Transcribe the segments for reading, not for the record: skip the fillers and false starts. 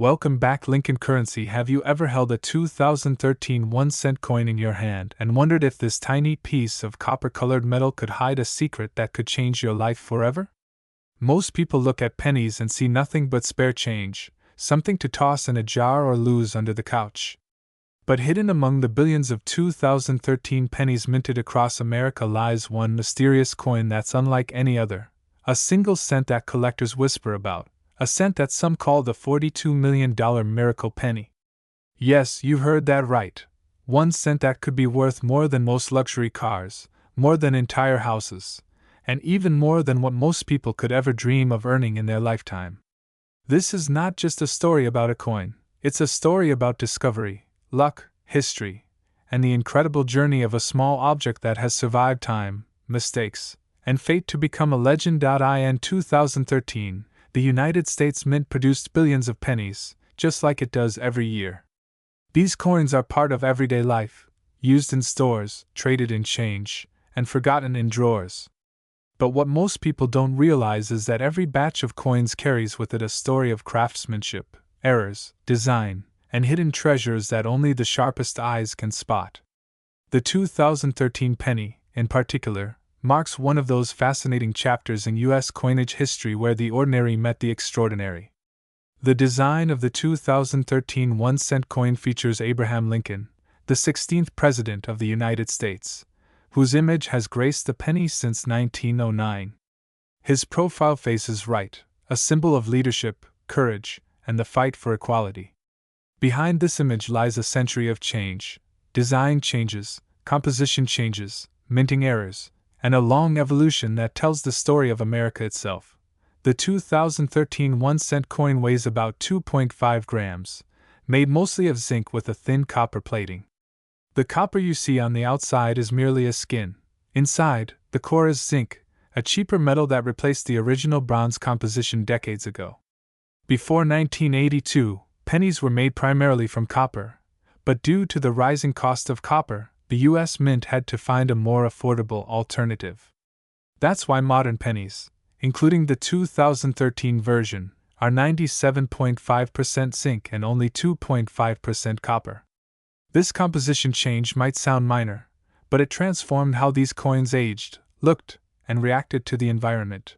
Welcome back, Lincoln Currency. Have you ever held a 2013 1-cent coin in your hand and wondered if this tiny piece of copper-colored metal could hide a secret that could change your life forever? Most people look at pennies and see nothing but spare change, something to toss in a jar or lose under the couch. But hidden among the billions of 2013 pennies minted across America lies one mysterious coin that's unlike any other, a single cent that collectors whisper about. A cent that some call the $42 million miracle penny. Yes, you heard that right. 1 cent that could be worth more than most luxury cars, more than entire houses, and even more than what most people could ever dream of earning in their lifetime. This is not just a story about a coin, it's a story about discovery, luck, history, and the incredible journey of a small object that has survived time, mistakes, and fate to become a legend. In 2013, the United States Mint produced billions of pennies, just like it does every year. These coins are part of everyday life, used in stores, traded in change, and forgotten in drawers. But what most people don't realize is that every batch of coins carries with it a story of craftsmanship, errors, design, and hidden treasures that only the sharpest eyes can spot. The 2013 penny, in particular, marks one of those fascinating chapters in U.S. coinage history where the ordinary met the extraordinary. The design of the 2013 1-cent coin features Abraham Lincoln, the 16th President of the United States, whose image has graced the penny since 1909. His profile faces right, a symbol of leadership, courage, and the fight for equality. Behind this image lies a century of change, design changes, composition changes, minting errors, and a long evolution that tells the story of America itself. The 2013 1-cent coin weighs about 2.5 grams, made mostly of zinc with a thin copper plating. The copper you see on the outside is merely a skin. Inside, the core is zinc, a cheaper metal that replaced the original bronze composition decades ago. Before 1982, pennies were made primarily from copper, but due to the rising cost of copper, the U.S. Mint had to find a more affordable alternative. That's why modern pennies, including the 2013 version, are 97.5% zinc and only 2.5% copper. This composition change might sound minor, but it transformed how these coins aged, looked, and reacted to the environment.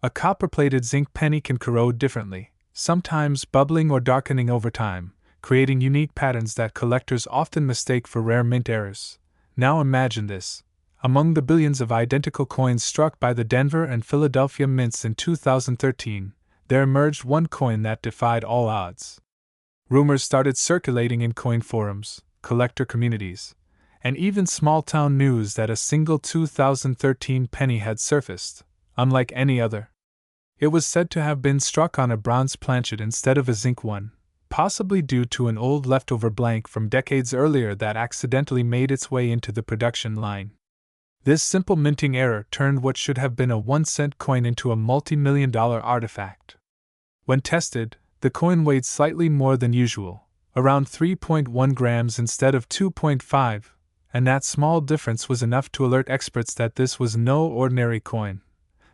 A copper-plated zinc penny can corrode differently, sometimes bubbling or darkening over time, creating unique patterns that collectors often mistake for rare mint errors. Now imagine this. Among the billions of identical coins struck by the Denver and Philadelphia mints in 2013, there emerged one coin that defied all odds. Rumors started circulating in coin forums, collector communities, and even small-town news that a single 2013 penny had surfaced, unlike any other. It was said to have been struck on a bronze planchet instead of a zinc one, possibly due to an old leftover blank from decades earlier that accidentally made its way into the production line. This simple minting error turned what should have been a 1-cent coin into a multi-million-dollar artifact. When tested, the coin weighed slightly more than usual, around 3.1 grams instead of 2.5, and that small difference was enough to alert experts that this was no ordinary coin.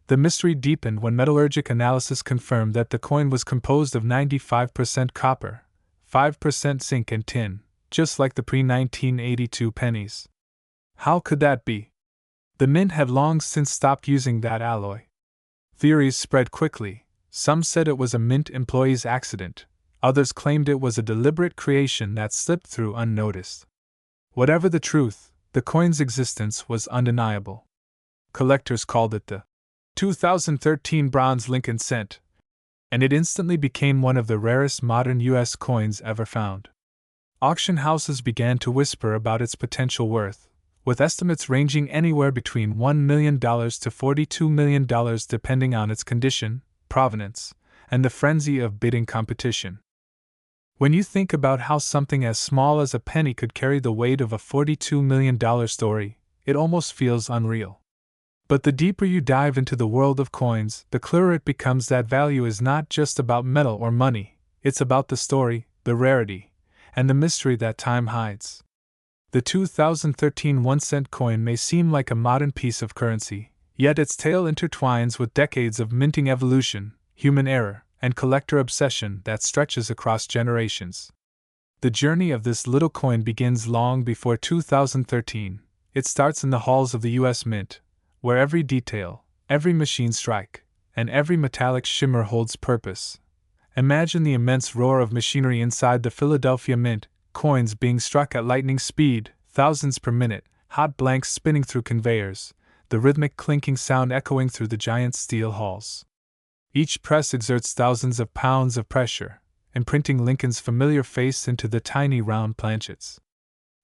The mystery deepened when metallurgic analysis confirmed that the coin was composed of 95% copper, 5% zinc and tin, just like the pre-1982 pennies. How could that be? The mint had long since stopped using that alloy. Theories spread quickly. Some said it was a mint employee's accident, others claimed it was a deliberate creation that slipped through unnoticed. Whatever the truth, the coin's existence was undeniable. Collectors called it the 2013 Bronze Lincoln Cent, and it instantly became one of the rarest modern U.S. coins ever found. Auction houses began to whisper about its potential worth, with estimates ranging anywhere between $1 million to $42 million depending on its condition, provenance, and the frenzy of bidding competition. When you think about how something as small as a penny could carry the weight of a $42 million story, it almost feels unreal. But the deeper you dive into the world of coins, the clearer it becomes that value is not just about metal or money, it's about the story, the rarity, and the mystery that time hides. The 2013 1-cent coin may seem like a modern piece of currency, yet its tale intertwines with decades of minting evolution, human error, and collector obsession that stretches across generations. The journey of this little coin begins long before 2013. It starts in the halls of the U.S. Mint, where every detail, every machine strike, and every metallic shimmer holds purpose. Imagine the immense roar of machinery inside the Philadelphia Mint, coins being struck at lightning speed, thousands per minute, hot blanks spinning through conveyors, the rhythmic clinking sound echoing through the giant steel halls. Each press exerts thousands of pounds of pressure, imprinting Lincoln's familiar face into the tiny round planchets.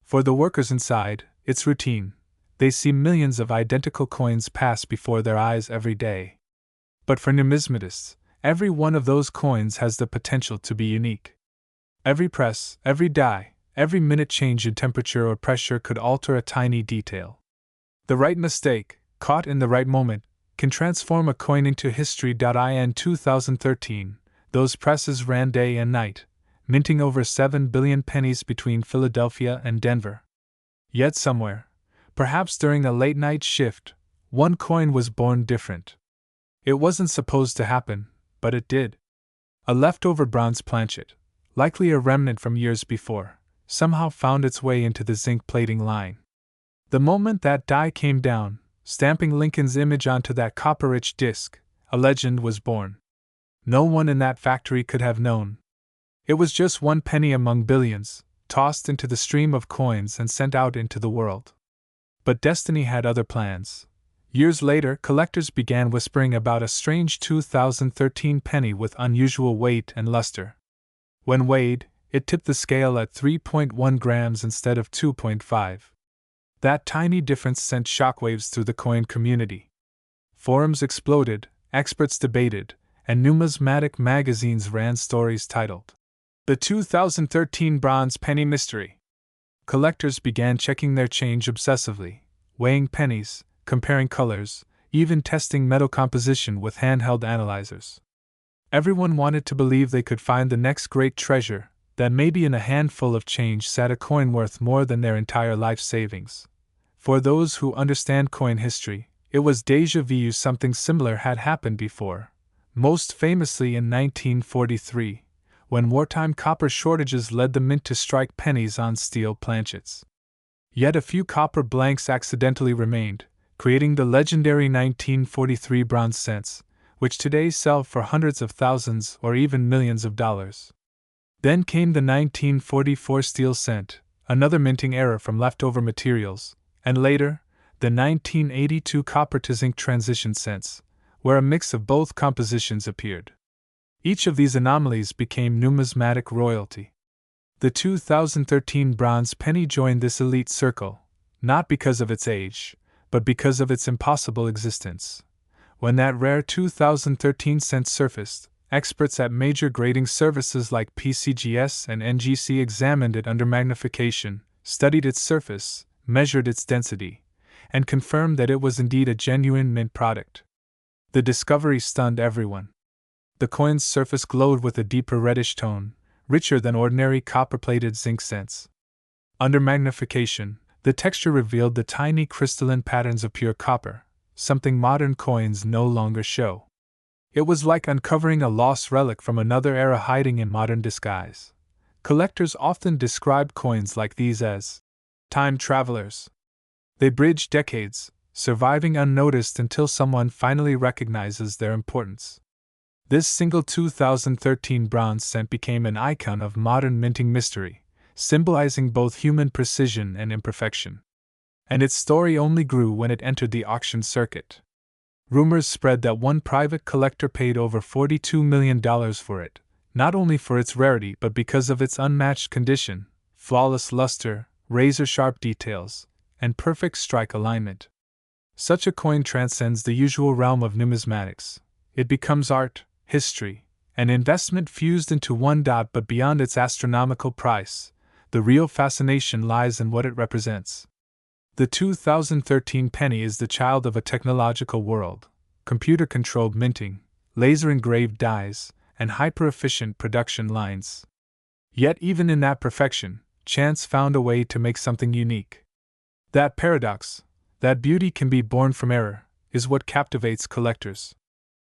For the workers inside, it's routine. They see millions of identical coins pass before their eyes every day. But for numismatists, every one of those coins has the potential to be unique. Every press, every die, every minute change in temperature or pressure could alter a tiny detail. The right mistake, caught in the right moment, can transform a coin into history. In 2013, those presses ran day and night, minting over 7 billion pennies between Philadelphia and Denver. Yet somewhere, perhaps during a late-night shift, one coin was born different. It wasn't supposed to happen, but it did. A leftover bronze planchet, likely a remnant from years before, somehow found its way into the zinc plating line. The moment that die came down, stamping Lincoln's image onto that copper-rich disc, a legend was born. No one in that factory could have known. It was just one penny among billions, tossed into the stream of coins and sent out into the world. But destiny had other plans. Years later, collectors began whispering about a strange 2013 penny with unusual weight and luster. When weighed, it tipped the scale at 3.1 grams instead of 2.5. That tiny difference sent shockwaves through the coin community. Forums exploded, experts debated, and numismatic magazines ran stories titled, "The 2013 Bronze Penny Mystery." Collectors began checking their change obsessively, weighing pennies, comparing colors, even testing metal composition with handheld analyzers. Everyone wanted to believe they could find the next great treasure, that maybe in a handful of change sat a coin worth more than their entire life savings. For those who understand coin history, it was déjà vu. Something similar had happened before, most famously in 1943, when wartime copper shortages led the mint to strike pennies on steel planchets. Yet a few copper blanks accidentally remained, creating the legendary 1943 bronze cents, which today sell for hundreds of thousands or even millions of dollars. Then came the 1944 steel cent, another minting error from leftover materials, and later, the 1982 copper to zinc transition cents, where a mix of both compositions appeared. Each of these anomalies became numismatic royalty. The 2013 bronze penny joined this elite circle, not because of its age, but because of its impossible existence. When that rare 2013 cent surfaced, experts at major grading services like PCGS and NGC examined it under magnification, studied its surface, measured its density, and confirmed that it was indeed a genuine mint product. The discovery stunned everyone. The coin's surface glowed with a deeper reddish tone, richer than ordinary copper-plated zinc cents. Under magnification, the texture revealed the tiny crystalline patterns of pure copper, something modern coins no longer show. It was like uncovering a lost relic from another era hiding in modern disguise. Collectors often describe coins like these as time travelers. They bridge decades, surviving unnoticed until someone finally recognizes their importance. This single 2013 bronze cent became an icon of modern minting mystery, symbolizing both human precision and imperfection. And its story only grew when it entered the auction circuit. Rumors spread that one private collector paid over $42 million for it, not only for its rarity but because of its unmatched condition, flawless luster, razor-sharp details, and perfect strike alignment. Such a coin transcends the usual realm of numismatics. It becomes art, history, and investment fused into one. But beyond its astronomical price, the real fascination lies in what it represents. The 2013 penny is the child of a technological world: computer-controlled minting, laser-engraved dies, and hyper-efficient production lines. Yet even in that perfection, chance found a way to make something unique. That paradox, that beauty can be born from error, is what captivates collectors.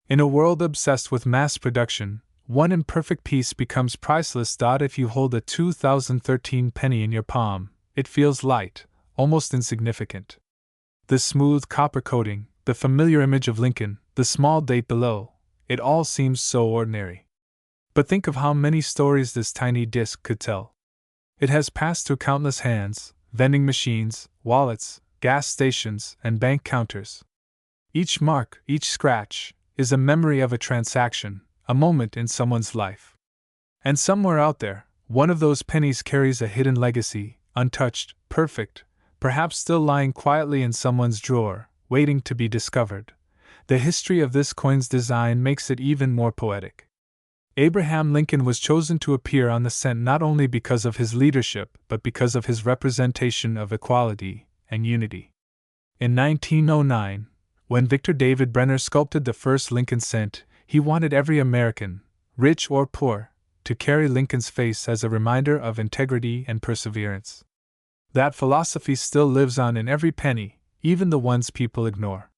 In a world obsessed with mass production, one imperfect piece becomes priceless. If you hold a 2013 penny in your palm, it feels light, almost insignificant. The smooth copper coating, the familiar image of Lincoln, the small date below, it all seems so ordinary. But think of how many stories this tiny disc could tell. It has passed through countless hands, vending machines, wallets, gas stations, and bank counters. Each mark, each scratch, is a memory of a transaction, a moment in someone's life. And somewhere out there, one of those pennies carries a hidden legacy, untouched, perfect, perhaps still lying quietly in someone's drawer, waiting to be discovered. The history of this coin's design makes it even more poetic. Abraham Lincoln was chosen to appear on the cent not only because of his leadership but because of his representation of equality and unity. In 1909, when Victor David Brenner sculpted the first Lincoln cent, he wanted every American, rich or poor, to carry Lincoln's face as a reminder of integrity and perseverance. That philosophy still lives on in every penny, even the ones people ignore.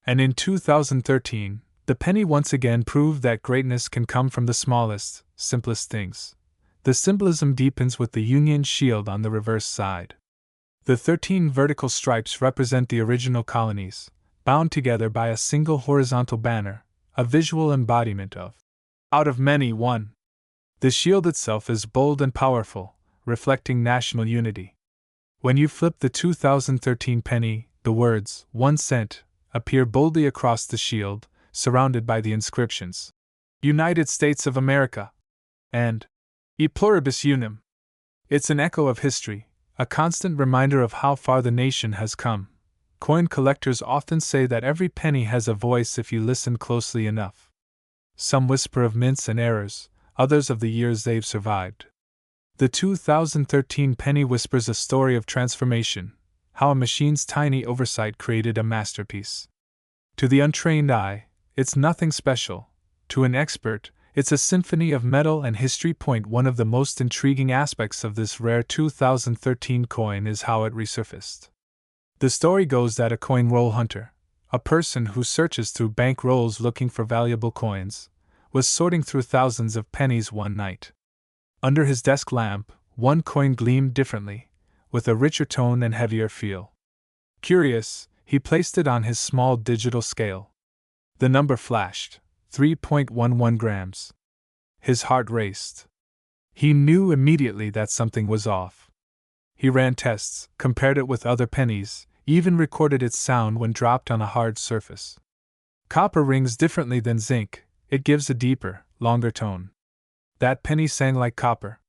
And in 2013, the penny once again proved that greatness can come from the smallest, simplest things. The symbolism deepens with the Union shield on the reverse side. The 13 vertical stripes represent the original colonies, bound together by a single horizontal banner, a visual embodiment of "out of many, one." The shield itself is bold and powerful, reflecting national unity. When you flip the 2013 penny, the words, 1 cent, appear boldly across the shield, surrounded by the inscriptions, United States of America, and E pluribus unum. It's an echo of history, a constant reminder of how far the nation has come. Coin collectors often say that every penny has a voice if you listen closely enough. Some whisper of mints and errors, others of the years they've survived. The 2013 penny whispers a story of transformation, how a machine's tiny oversight created a masterpiece. To the untrained eye, it's nothing special. To an expert, it's a symphony of metal and history. One of the most intriguing aspects of this rare 2013 coin is how it resurfaced. The story goes that a coin roll hunter, a person who searches through bank rolls looking for valuable coins, was sorting through thousands of pennies one night. Under his desk lamp, one coin gleamed differently, with a richer tone and heavier feel. Curious, he placed it on his small digital scale. The number flashed, 3.11 grams. His heart raced. He knew immediately that something was off. He ran tests, compared it with other pennies, even recorded its sound when dropped on a hard surface. Copper rings differently than zinc, it gives a deeper, longer tone. That penny sang like copper.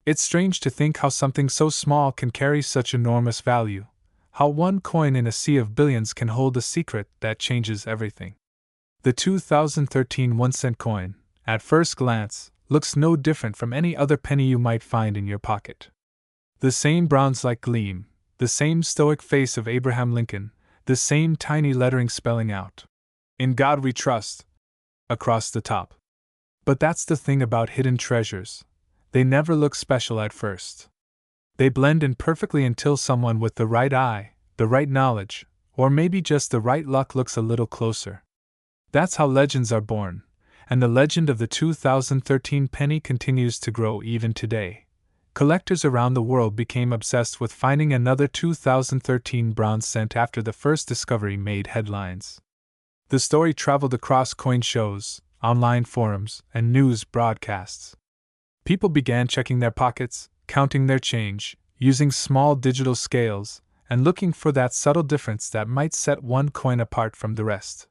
It's strange to think how something so small can carry such enormous value, how one coin in a sea of billions can hold a secret that changes everything. The 2013 1-cent coin, at first glance, looks no different from any other penny you might find in your pocket. The same bronze-like gleam, the same stoic face of Abraham Lincoln, the same tiny lettering spelling out, "In God We Trust," across the top. But that's the thing about hidden treasures. They never look special at first. They blend in perfectly until someone with the right eye, the right knowledge, or maybe just the right luck looks a little closer. That's how legends are born, and the legend of the 2013 penny continues to grow even today. Collectors around the world became obsessed with finding another 2013 bronze cent after the first discovery made headlines. The story traveled across coin shows, online forums, and news broadcasts. People began checking their pockets, counting their change, using small digital scales, and looking for that subtle difference that might set one coin apart from the rest.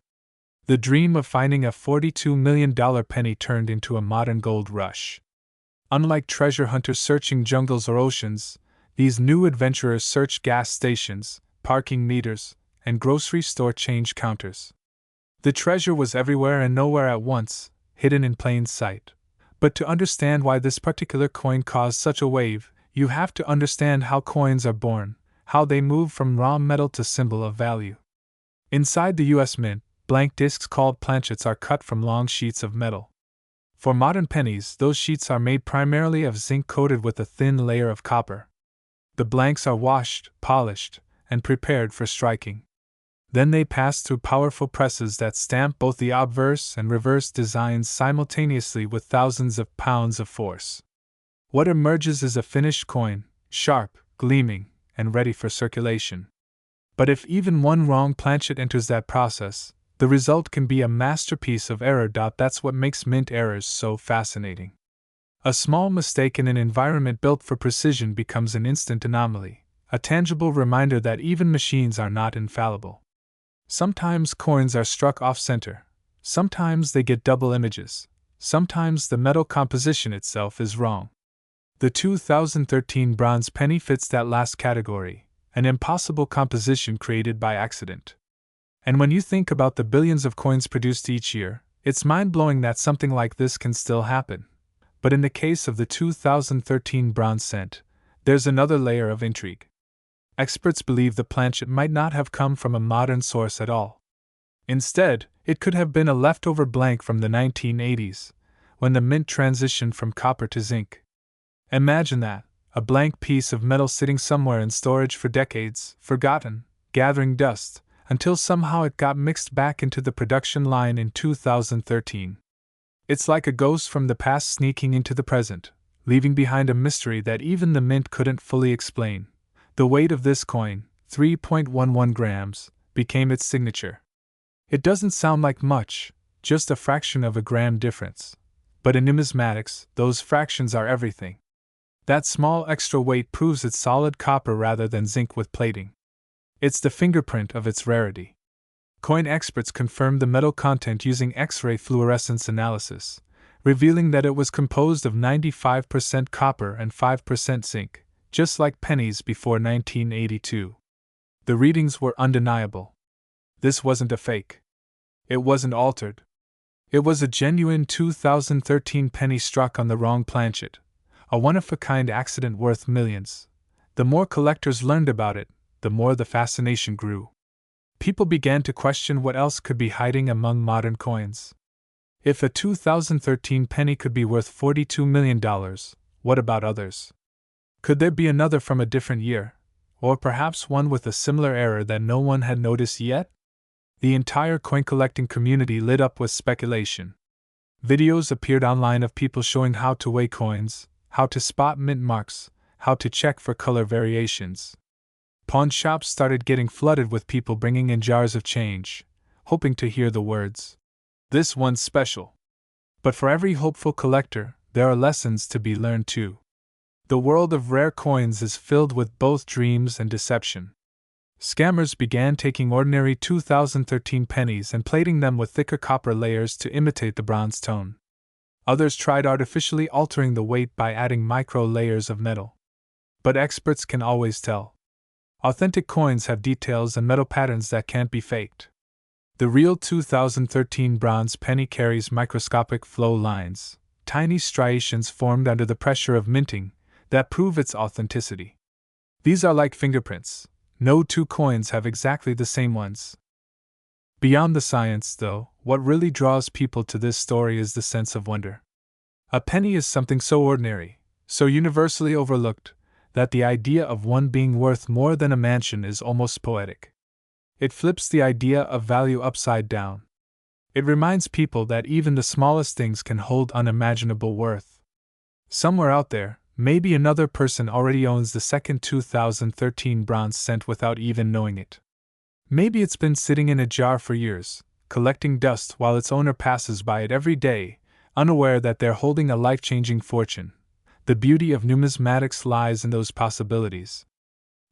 The dream of finding a $42 million penny turned into a modern gold rush. Unlike treasure hunters searching jungles or oceans, these new adventurers searched gas stations, parking meters, and grocery store change counters. The treasure was everywhere and nowhere at once, hidden in plain sight. But to understand why this particular coin caused such a wave, you have to understand how coins are born, how they move from raw metal to symbol of value. Inside the U.S. Mint, blank discs called planchets are cut from long sheets of metal. For modern pennies, those sheets are made primarily of zinc coated with a thin layer of copper. The blanks are washed, polished, and prepared for striking. Then they pass through powerful presses that stamp both the obverse and reverse designs simultaneously with thousands of pounds of force. What emerges is a finished coin, sharp, gleaming, and ready for circulation. But if even one wrong planchet enters that process, the result can be a masterpiece of error. That's what makes mint errors so fascinating. A small mistake in an environment built for precision becomes an instant anomaly, a tangible reminder that even machines are not infallible. Sometimes coins are struck off-center, sometimes they get double images, sometimes the metal composition itself is wrong. The 2013 bronze penny fits that last category, an impossible composition created by accident. And when you think about the billions of coins produced each year, it's mind-blowing that something like this can still happen. But in the case of the 2013 bronze cent, there's another layer of intrigue. Experts believe the planchet might not have come from a modern source at all. Instead, it could have been a leftover blank from the 1980s, when the mint transitioned from copper to zinc. Imagine that, a blank piece of metal sitting somewhere in storage for decades, forgotten, gathering dust, until somehow it got mixed back into the production line in 2013. It's like a ghost from the past sneaking into the present, leaving behind a mystery that even the mint couldn't fully explain. The weight of this coin, 3.11 grams, became its signature. It doesn't sound like much, just a fraction of a gram difference. But in numismatics, those fractions are everything. That small extra weight proves it's solid copper rather than zinc with plating. It's the fingerprint of its rarity. Coin experts confirmed the metal content using X-ray fluorescence analysis, revealing that it was composed of 95% copper and 5% zinc, just like pennies before 1982. The readings were undeniable. This wasn't a fake. It wasn't altered. It was a genuine 2013 penny struck on the wrong planchet, a one-of-a-kind accident worth millions. The more collectors learned about it, the more the fascination grew. People began to question what else could be hiding among modern coins. If a 2013 penny could be worth $42 million, what about others? Could there be another from a different year, or perhaps one with a similar error that no one had noticed yet? The entire coin collecting community lit up with speculation. Videos appeared online of people showing how to weigh coins, how to spot mint marks, how to check for color variations. Pawn shops started getting flooded with people bringing in jars of change, hoping to hear the words, "This one's special." But for every hopeful collector, there are lessons to be learned too. The world of rare coins is filled with both dreams and deception. Scammers began taking ordinary 2013 pennies and plating them with thicker copper layers to imitate the bronze tone. Others tried artificially altering the weight by adding micro layers of metal. But experts can always tell. Authentic coins have details and metal patterns that can't be faked. The real 2013 bronze penny carries microscopic flow lines, tiny striations formed under the pressure of minting, that prove its authenticity. These are like fingerprints. No two coins have exactly the same ones. Beyond the science, though, what really draws people to this story is the sense of wonder. A penny is something so ordinary, so universally overlooked, that the idea of one being worth more than a mansion is almost poetic. It flips the idea of value upside down. It reminds people that even the smallest things can hold unimaginable worth. Somewhere out there, maybe another person already owns the second 2013 bronze cent without even knowing it. Maybe it's been sitting in a jar for years, collecting dust while its owner passes by it every day, unaware that they're holding a life-changing fortune. The beauty of numismatics lies in those possibilities.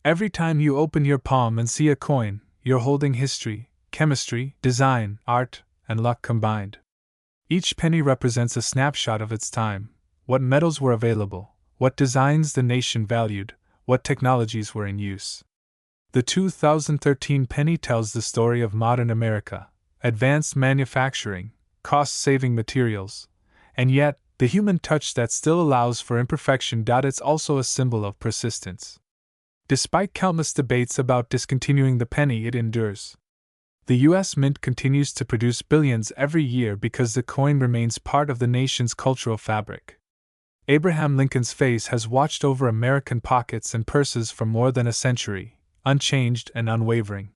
Every time you open your palm and see a coin, you're holding history, chemistry, design, art, and luck combined. Each penny represents a snapshot of its time, what metals were available, what designs the nation valued, what technologies were in use. The 2013 penny tells the story of modern America, advanced manufacturing, cost-saving materials, and yet, the human touch that still allows for imperfection. It's also a symbol of persistence. Despite countless debates about discontinuing the penny, it endures. The U.S. Mint continues to produce billions every year because the coin remains part of the nation's cultural fabric. Abraham Lincoln's face has watched over American pockets and purses for more than a century, unchanged and unwavering.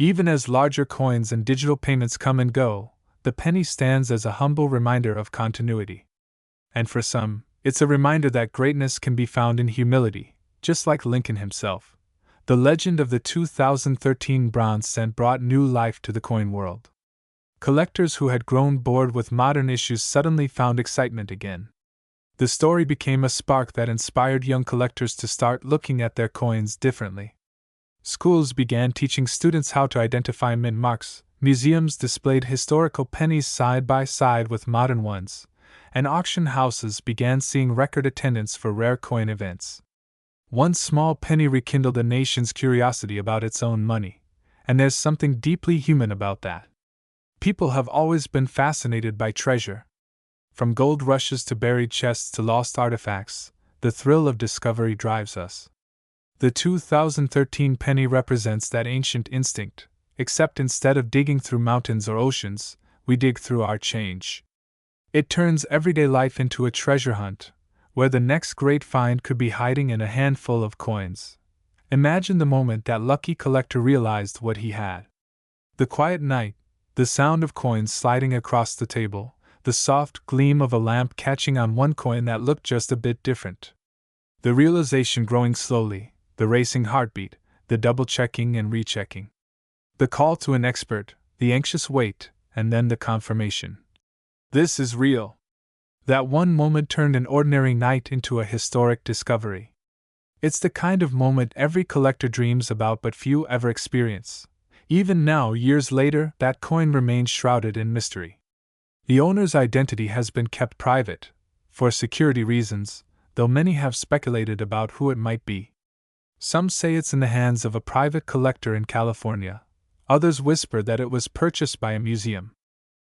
Even as larger coins and digital payments come and go, the penny stands as a humble reminder of continuity. And for some, it's a reminder that greatness can be found in humility, just like Lincoln himself. The legend of the 2013 bronze cent brought new life to the coin world. Collectors who had grown bored with modern issues suddenly found excitement again. The story became a spark that inspired young collectors to start looking at their coins differently. Schools began teaching students how to identify mint marks, museums displayed historical pennies side by side with modern ones, and auction houses began seeing record attendance for rare coin events. One small penny rekindled a nation's curiosity about its own money, and there's something deeply human about that. People have always been fascinated by treasure. From gold rushes to buried chests to lost artifacts, the thrill of discovery drives us. The 2013 penny represents that ancient instinct, except instead of digging through mountains or oceans, we dig through our change. It turns everyday life into a treasure hunt, where the next great find could be hiding in a handful of coins. Imagine the moment that lucky collector realized what he had. The quiet night, the sound of coins sliding across the table, the soft gleam of a lamp catching on one coin that looked just a bit different. The realization growing slowly, the racing heartbeat, the double-checking and rechecking. The call to an expert, the anxious wait, and then the confirmation. This is real. That one moment turned an ordinary night into a historic discovery. It's the kind of moment every collector dreams about but few ever experience. Even now, years later, that coin remains shrouded in mystery. The owner's identity has been kept private, for security reasons, though many have speculated about who it might be. Some say it's in the hands of a private collector in California. Others whisper that it was purchased by a museum.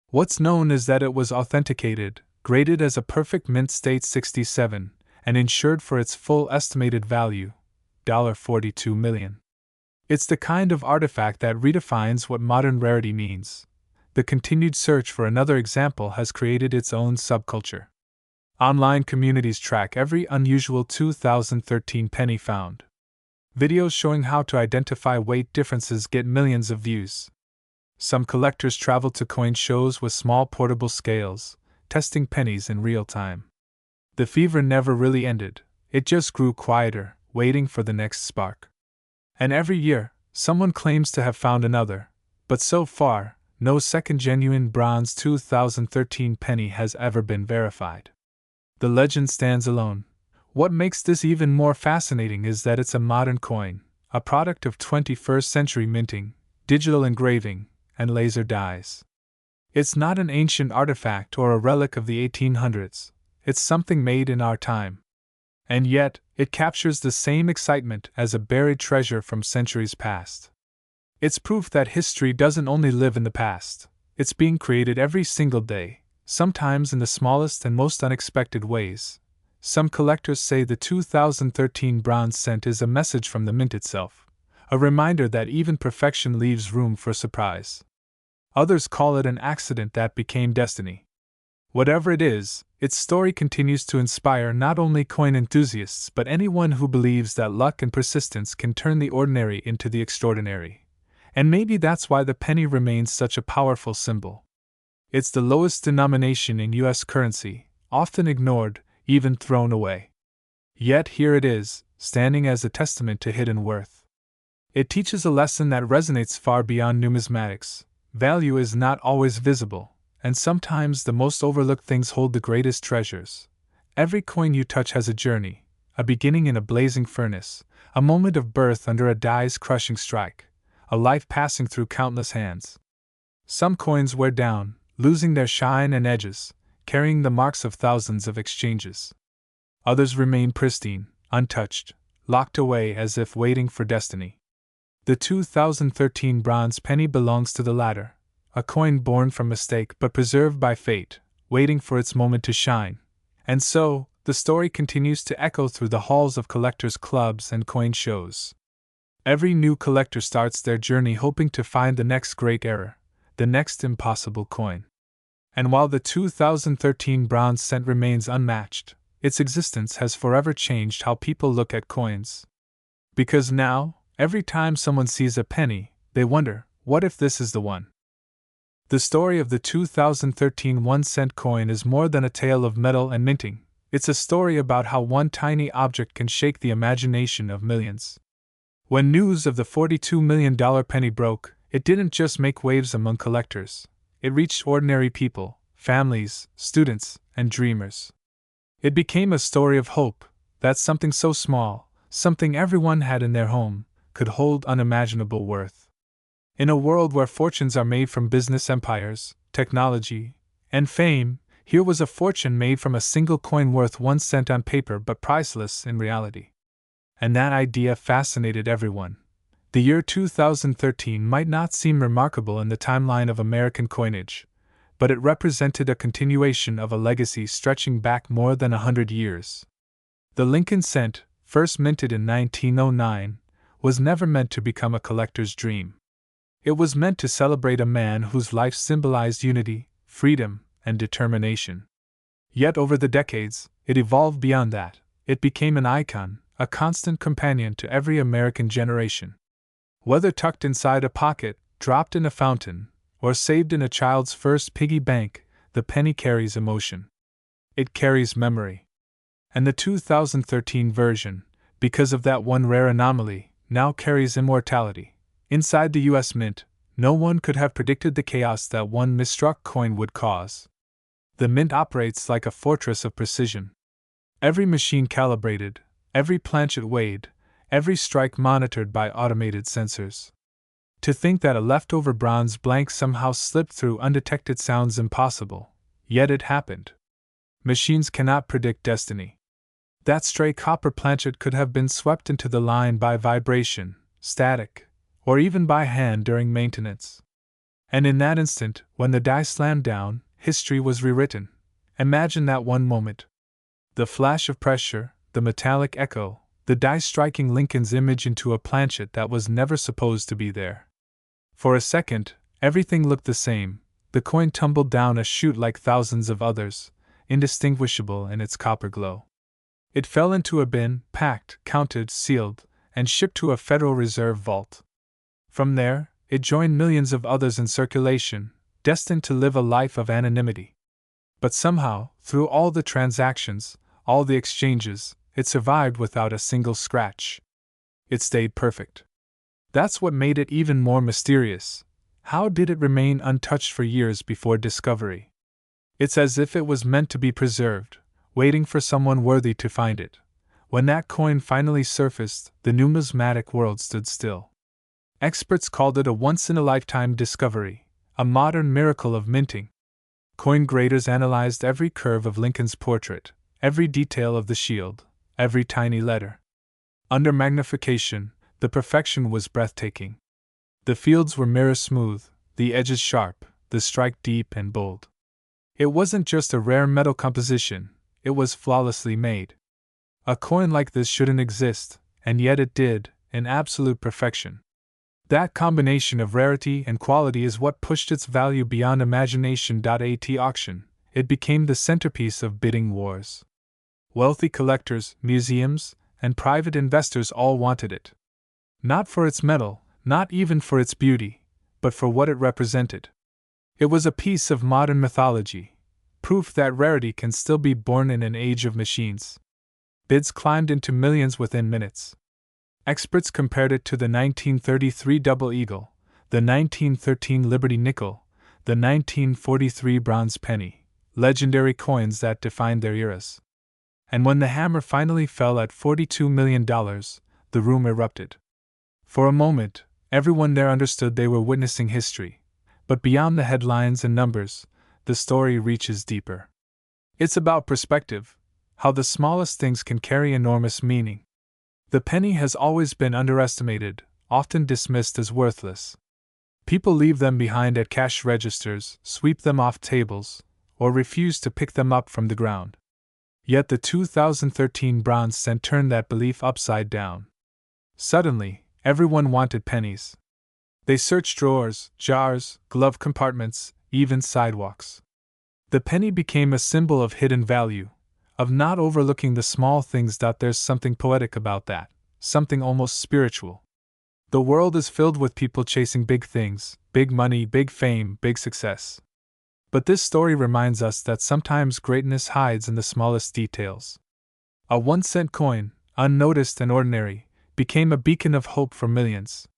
What's known is that it was authenticated, graded as a perfect mint state 67, and insured for its full estimated value, $42 million. It's the kind of artifact that redefines what modern rarity means. The continued search for another example has created its own subculture. Online communities track every unusual 2013 penny found. Videos showing how to identify weight differences get millions of views. Some collectors travel to coin shows with small portable scales, testing pennies in real time. The fever never really ended, it just grew quieter, waiting for the next spark. And every year, someone claims to have found another, but so far, no second genuine bronze 2013 penny has ever been verified. The legend stands alone. What makes this even more fascinating is that it's a modern coin, a product of 21st century minting, digital engraving, and laser dyes. It's not an ancient artifact or a relic of the 1800s, it's something made in our time. And yet, it captures the same excitement as a buried treasure from centuries past. It's proof that history doesn't only live in the past, it's being created every single day, sometimes in the smallest and most unexpected ways. Some collectors say the 2013 bronze cent is a message from the mint itself, a reminder that even perfection leaves room for surprise. Others call it an accident that became destiny. Whatever it is, its story continues to inspire not only coin enthusiasts but anyone who believes that luck and persistence can turn the ordinary into the extraordinary. And maybe that's why the penny remains such a powerful symbol. It's the lowest denomination in U.S. currency, often ignored, even thrown away. Yet here it is, standing as a testament to hidden worth. It teaches a lesson that resonates far beyond numismatics. Value is not always visible, and sometimes the most overlooked things hold the greatest treasures. Every coin you touch has a journey, a beginning in a blazing furnace, a moment of birth under a die's crushing strike, a life passing through countless hands. Some coins wear down, losing their shine and edges, carrying the marks of thousands of exchanges. Others remain pristine, untouched, locked away as if waiting for destiny. The 2013 bronze penny belongs to the latter, a coin born from mistake but preserved by fate, waiting for its moment to shine. And so, the story continues to echo through the halls of collectors' clubs and coin shows. Every new collector starts their journey hoping to find the next great error, the next impossible coin. And while the 2013 bronze cent remains unmatched, its existence has forever changed how people look at coins. Because now, every time someone sees a penny, they wonder, what if this is the one? The story of the 2013 1-cent coin is more than a tale of metal and minting. It's a story about how one tiny object can shake the imagination of millions. When news of the $42 million penny broke, it didn't just make waves among collectors. It reached ordinary people, families, students, and dreamers. It became a story of hope, that something so small, something everyone had in their home, could hold unimaginable worth. In a world where fortunes are made from business empires, technology, and fame, here was a fortune made from a single coin worth 1 cent on paper but priceless in reality. And that idea fascinated everyone. The year 2013 might not seem remarkable in the timeline of American coinage, but it represented a continuation of a legacy stretching back more than 100 years. The Lincoln cent, first minted in 1909, was never meant to become a collector's dream. It was meant to celebrate a man whose life symbolized unity, freedom, and determination. Yet over the decades, it evolved beyond that. It became an icon, a constant companion to every American generation. Whether tucked inside a pocket, dropped in a fountain, or saved in a child's first piggy bank, the penny carries emotion. It carries memory. And the 2013 version, because of that one rare anomaly, now carries immortality. Inside the U.S. Mint, no one could have predicted the chaos that one misstruck coin would cause. The Mint operates like a fortress of precision. Every machine calibrated, every planchet weighed, every strike monitored by automated sensors. To think that a leftover bronze blank somehow slipped through undetected sounds impossible, yet it happened. Machines cannot predict destiny. That stray copper planchet could have been swept into the line by vibration, static, or even by hand during maintenance. And in that instant, when the die slammed down, history was rewritten. Imagine that one moment. The flash of pressure, the metallic echo, the die striking Lincoln's image into a planchet that was never supposed to be there. For a second, everything looked the same. The coin tumbled down a chute like thousands of others, indistinguishable in its copper glow. It fell into a bin, packed, counted, sealed, and shipped to a Federal Reserve vault. From there, it joined millions of others in circulation, destined to live a life of anonymity. But somehow, through all the transactions, all the exchanges, it survived without a single scratch. It stayed perfect. That's what made it even more mysterious. How did it remain untouched for years before discovery? It's as if it was meant to be preserved, waiting for someone worthy to find it. When that coin finally surfaced, the numismatic world stood still. Experts called it a once-in-a-lifetime discovery, a modern miracle of minting. Coin graders analyzed every curve of Lincoln's portrait, every detail of the shield, every tiny letter. Under magnification, the perfection was breathtaking. The fields were mirror-smooth, the edges sharp, the strike deep and bold. It wasn't just a rare metal composition, it was flawlessly made. A coin like this shouldn't exist, and yet it did, in absolute perfection. That combination of rarity and quality is what pushed its value beyond imagination. At auction, it became the centerpiece of bidding wars. Wealthy collectors, museums, and private investors all wanted it. Not for its metal, not even for its beauty, but for what it represented. It was a piece of modern mythology, proof that rarity can still be born in an age of machines. Bids climbed into millions within minutes. Experts compared it to the 1933 Double Eagle, the 1913 Liberty Nickel, the 1943 Bronze Penny, legendary coins that defined their eras. And when the hammer finally fell at $42 million, the room erupted. For a moment, everyone there understood they were witnessing history, but beyond the headlines and numbers, the story reaches deeper. It's about perspective, how the smallest things can carry enormous meaning. The penny has always been underestimated, often dismissed as worthless. People leave them behind at cash registers, sweep them off tables, or refuse to pick them up from the ground. Yet the 2013 bronze cent turned that belief upside down. Suddenly, everyone wanted pennies. They searched drawers, jars, glove compartments, even sidewalks. The penny became a symbol of hidden value, of not overlooking the small things. There's something poetic about that, something almost spiritual. The world is filled with people chasing big things, big money, big fame, big success. But this story reminds us that sometimes greatness hides in the smallest details. A 1-cent coin, unnoticed and ordinary, became a beacon of hope for millions.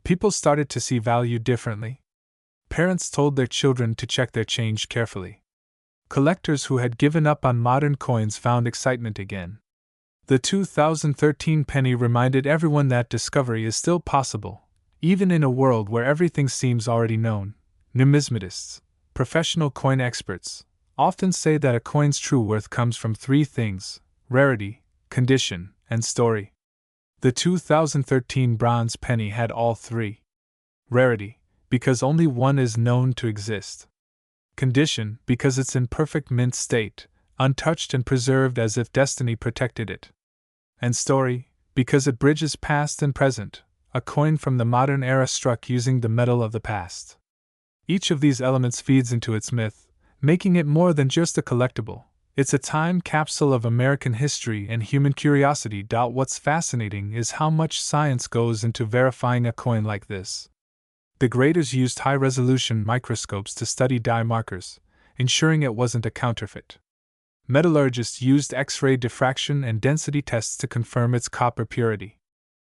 People started to see value differently. Parents told their children to check their change carefully. Collectors who had given up on modern coins found excitement again. The 2013 penny reminded everyone that discovery is still possible, even in a world where everything seems already known. Numismatists, professional coin experts, often say that a coin's true worth comes from three things: rarity, condition, and story. The 2013 bronze penny had all three. Rarity, because only one is known to exist. Condition, because it's in perfect mint state, untouched and preserved as if destiny protected it. And story, because it bridges past and present, a coin from the modern era struck using the metal of the past. Each of these elements feeds into its myth, making it more than just a collectible. It's a time capsule of American history and human curiosity. What's fascinating is how much science goes into verifying a coin like this. The graders used high-resolution microscopes to study dye markers, ensuring it wasn't a counterfeit. Metallurgists used X-ray diffraction and density tests to confirm its copper purity.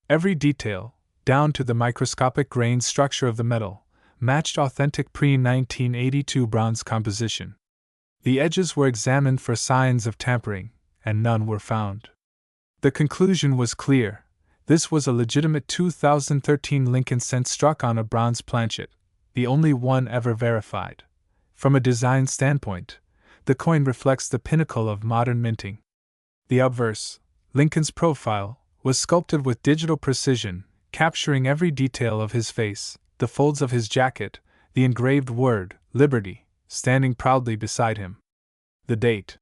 Every detail, down to the microscopic grain structure of the metal, matched authentic pre-1982 bronze composition. The edges were examined for signs of tampering, and none were found. The conclusion was clear. This was a legitimate 2013 Lincoln cent struck on a bronze planchet, the only one ever verified. From a design standpoint, the coin reflects the pinnacle of modern minting. The obverse, Lincoln's profile, was sculpted with digital precision, capturing every detail of his face, the folds of his jacket, the engraved word, Liberty, standing proudly beside him. The date,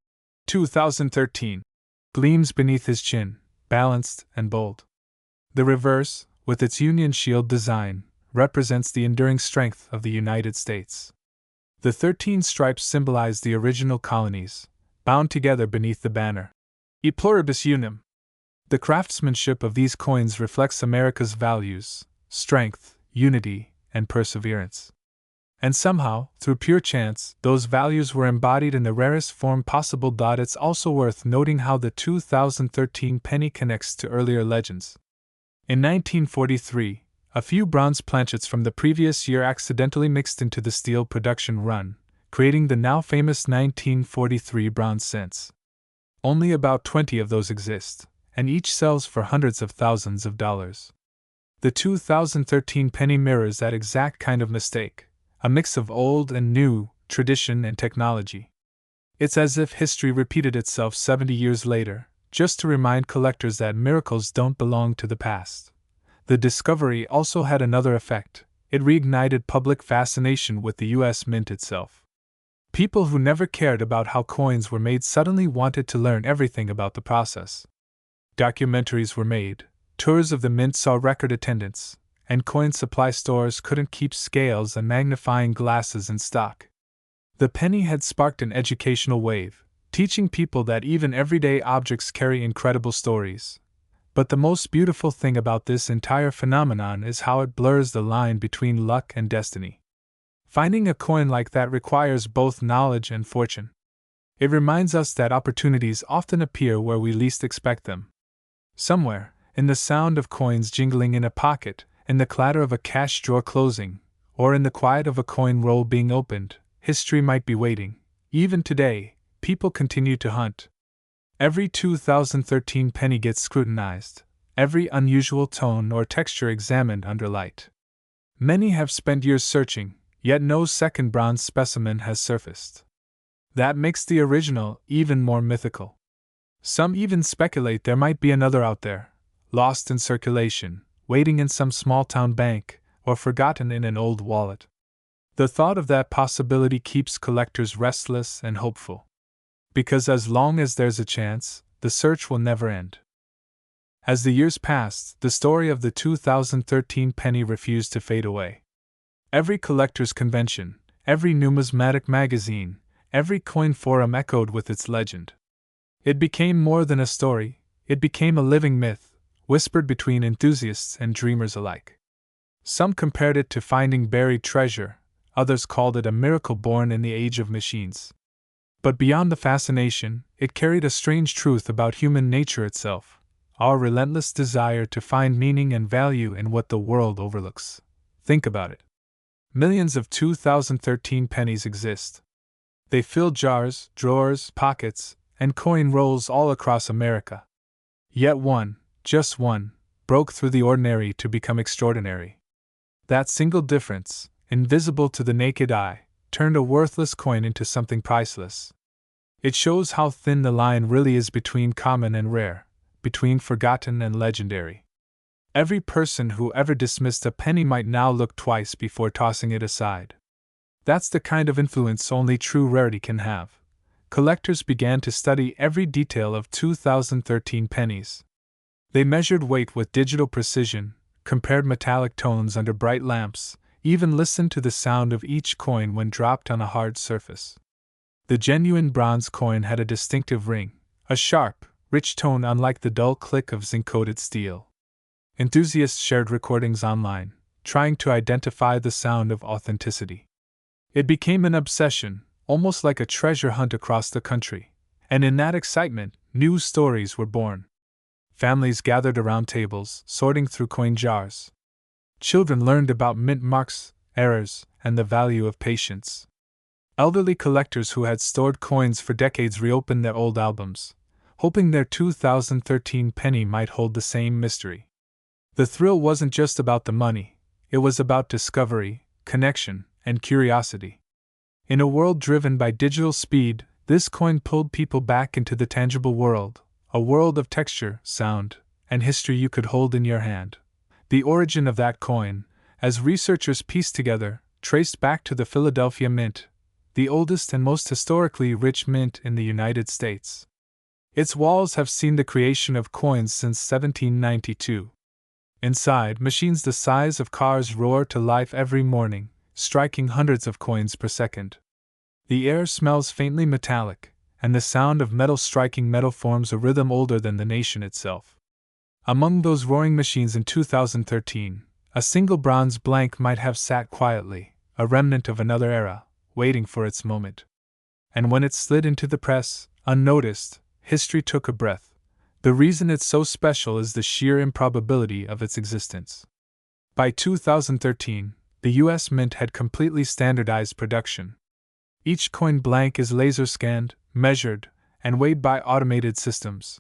2013, gleams beneath his chin, balanced and bold. The reverse, with its Union Shield design, represents the enduring strength of the United States. The 13 stripes symbolize the original colonies, bound together beneath the banner. E pluribus unum. The craftsmanship of these coins reflects America's values, strength, unity, and perseverance. And somehow, through pure chance, those values were embodied in the rarest form possible. It's also worth noting how the 2013 penny connects to earlier legends. In 1943, a few bronze planchets from the previous year accidentally mixed into the steel production run, creating the now famous 1943 bronze cents. Only about 20 of those exist, and each sells for hundreds of thousands of dollars. The 2013 penny mirrors that exact kind of mistake, a mix of old and new, tradition and technology. It's as if history repeated itself 70 years later, just to remind collectors that miracles don't belong to the past. The discovery also had another effect. It reignited public fascination with the U.S. Mint itself. People who never cared about how coins were made suddenly wanted to learn everything about the process. Documentaries were made, tours of the mint saw record attendance, and coin supply stores couldn't keep scales and magnifying glasses in stock. The penny had sparked an educational wave, teaching people that even everyday objects carry incredible stories. But the most beautiful thing about this entire phenomenon is how it blurs the line between luck and destiny. Finding a coin like that requires both knowledge and fortune. It reminds us that opportunities often appear where we least expect them. Somewhere, in the sound of coins jingling in a pocket, in the clatter of a cash drawer closing, or in the quiet of a coin roll being opened, history might be waiting. Even today, people continue to hunt. Every 2013 penny gets scrutinized, every unusual tone or texture examined under light. Many have spent years searching, yet no second bronze specimen has surfaced. That makes the original even more mythical. Some even speculate there might be another out there, lost in circulation, waiting in some small-town bank, or forgotten in an old wallet. The thought of that possibility keeps collectors restless and hopeful. Because as long as there's a chance, the search will never end. As the years passed, the story of the 2013 penny refused to fade away. Every collector's convention, every numismatic magazine, every coin forum echoed with its legend. It became more than a story, it became a living myth, whispered between enthusiasts and dreamers alike. Some compared it to finding buried treasure, others called it a miracle born in the age of machines. But beyond the fascination, it carried a strange truth about human nature itself, our relentless desire to find meaning and value in what the world overlooks. Think about it. Millions of 2013 pennies exist. They fill jars, drawers, pockets, and coin rolls all across America. Yet one, just one, broke through the ordinary to become extraordinary. That single difference, invisible to the naked eye, turned a worthless coin into something priceless. It shows how thin the line really is between common and rare, between forgotten and legendary. Every person who ever dismissed a penny might now look twice before tossing it aside. That's the kind of influence only true rarity can have. Collectors began to study every detail of 2013 pennies. They measured weight with digital precision, compared metallic tones under bright lamps, even listened to the sound of each coin when dropped on a hard surface. The genuine bronze coin had a distinctive ring, a sharp, rich tone unlike the dull click of zinc-coated steel. Enthusiasts shared recordings online, trying to identify the sound of authenticity. It became an obsession, almost like a treasure hunt across the country, and in that excitement, new stories were born. Families gathered around tables, sorting through coin jars. Children learned about mint marks, errors, and the value of patience. Elderly collectors who had stored coins for decades reopened their old albums, hoping their 2013 penny might hold the same mystery. The thrill wasn't just about the money, it was about discovery, connection, and curiosity. In a world driven by digital speed, this coin pulled people back into the tangible world, a world of texture, sound, and history you could hold in your hand. The origin of that coin, as researchers pieced together, traced back to the Philadelphia Mint, the oldest and most historically rich mint in the United States. Its walls have seen the creation of coins since 1792. Inside, machines the size of cars roar to life every morning, striking hundreds of coins per second. The air smells faintly metallic, and the sound of metal striking metal forms a rhythm older than the nation itself. Among those roaring machines in 2013, a single bronze blank might have sat quietly, a remnant of another era, waiting for its moment. And when it slid into the press, unnoticed, history took a breath. The reason it's so special is the sheer improbability of its existence. By 2013, the U.S. Mint had completely standardized production. Each coin blank is laser scanned, measured, and weighed by automated systems.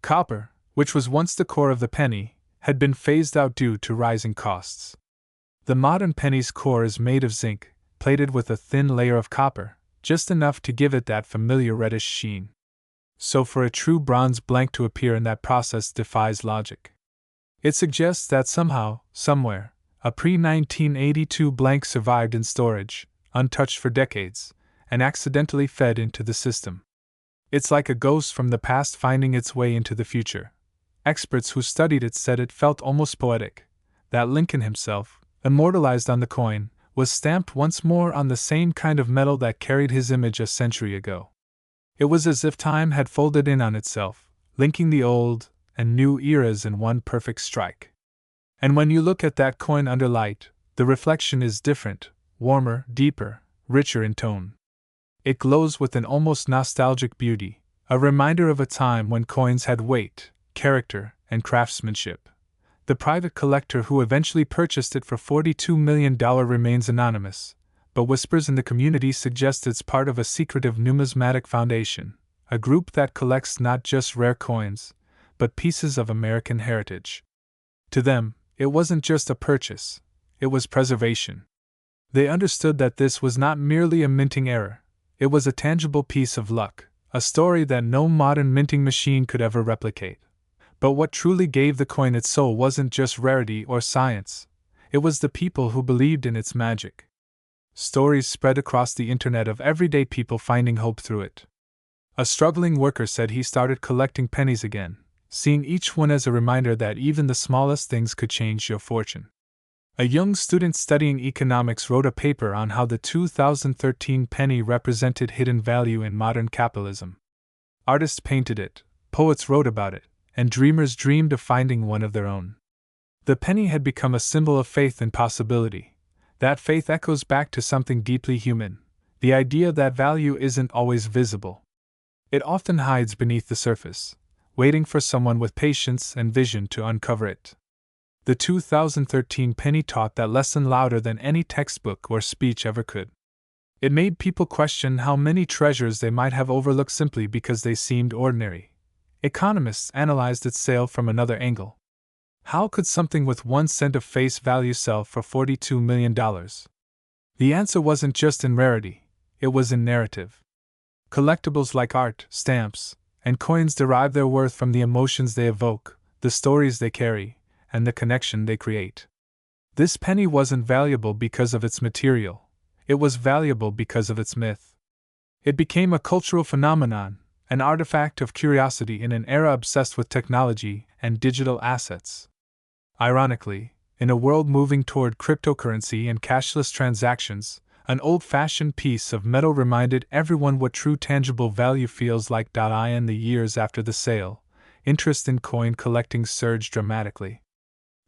Copper, which was once the core of the penny, had been phased out due to rising costs. The modern penny's core is made of zinc, plated with a thin layer of copper, just enough to give it that familiar reddish sheen. So for a true bronze blank to appear in that process defies logic. It suggests that somehow, somewhere, a pre-1982 blank survived in storage, untouched for decades, and accidentally fed into the system. It's like a ghost from the past finding its way into the future. Experts who studied it said it felt almost poetic, that Lincoln himself, immortalized on the coin, was stamped once more on the same kind of metal that carried his image a century ago. It was as if time had folded in on itself, linking the old and new eras in one perfect strike. And when you look at that coin under light, the reflection is different, warmer, deeper, richer in tone. It glows with an almost nostalgic beauty, a reminder of a time when coins had weight, character, and craftsmanship. The private collector who eventually purchased it for $42 million remains anonymous, but whispers in the community suggest it's part of a secretive numismatic foundation, a group that collects not just rare coins, but pieces of American heritage. To them, it wasn't just a purchase, it was preservation. They understood that this was not merely a minting error, it was a tangible piece of luck, a story that no modern minting machine could ever replicate. But what truly gave the coin its soul wasn't just rarity or science, it was the people who believed in its magic. Stories spread across the internet of everyday people finding hope through it. A struggling worker said he started collecting pennies again, seeing each one as a reminder that even the smallest things could change your fortune. A young student studying economics wrote a paper on how the 2013 penny represented hidden value in modern capitalism. Artists painted it, poets wrote about it, and dreamers dreamed of finding one of their own. The penny had become a symbol of faith and possibility. That faith echoes back to something deeply human, the idea that value isn't always visible. It often hides beneath the surface, waiting for someone with patience and vision to uncover it. The 2013 penny taught that lesson louder than any textbook or speech ever could. It made people question how many treasures they might have overlooked simply because they seemed ordinary. Economists analyzed its sale from another angle. How could something with 1 cent of face value sell for $42 million? The answer wasn't just in rarity, it was in narrative. Collectibles like art, stamps, and coins derive their worth from the emotions they evoke, the stories they carry, and the connection they create. This penny wasn't valuable because of its material, it was valuable because of its myth. It became a cultural phenomenon, an artifact of curiosity in an era obsessed with technology and digital assets. Ironically, in a world moving toward cryptocurrency and cashless transactions, an old-fashioned piece of metal reminded everyone what true tangible value feels like. In the years after the sale, interest in coin collecting surged dramatically.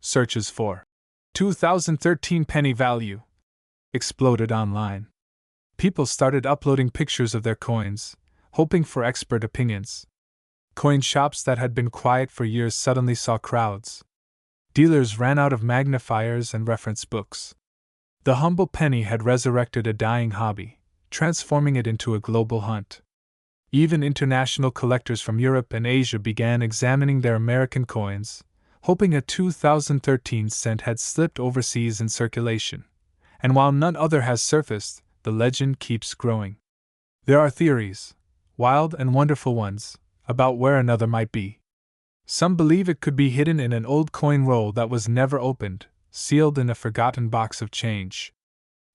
Searches for 2013 penny value exploded online. People started uploading pictures of their coins, hoping for expert opinions. Coin shops that had been quiet for years suddenly saw crowds. Dealers ran out of magnifiers and reference books. The humble penny had resurrected a dying hobby, transforming it into a global hunt. Even international collectors from Europe and Asia began examining their American coins, hoping a 2013 cent had slipped overseas in circulation. And while none other has surfaced, the legend keeps growing. There are theories, wild and wonderful ones, about where another might be. Some believe it could be hidden in an old coin roll that was never opened, sealed in a forgotten box of change.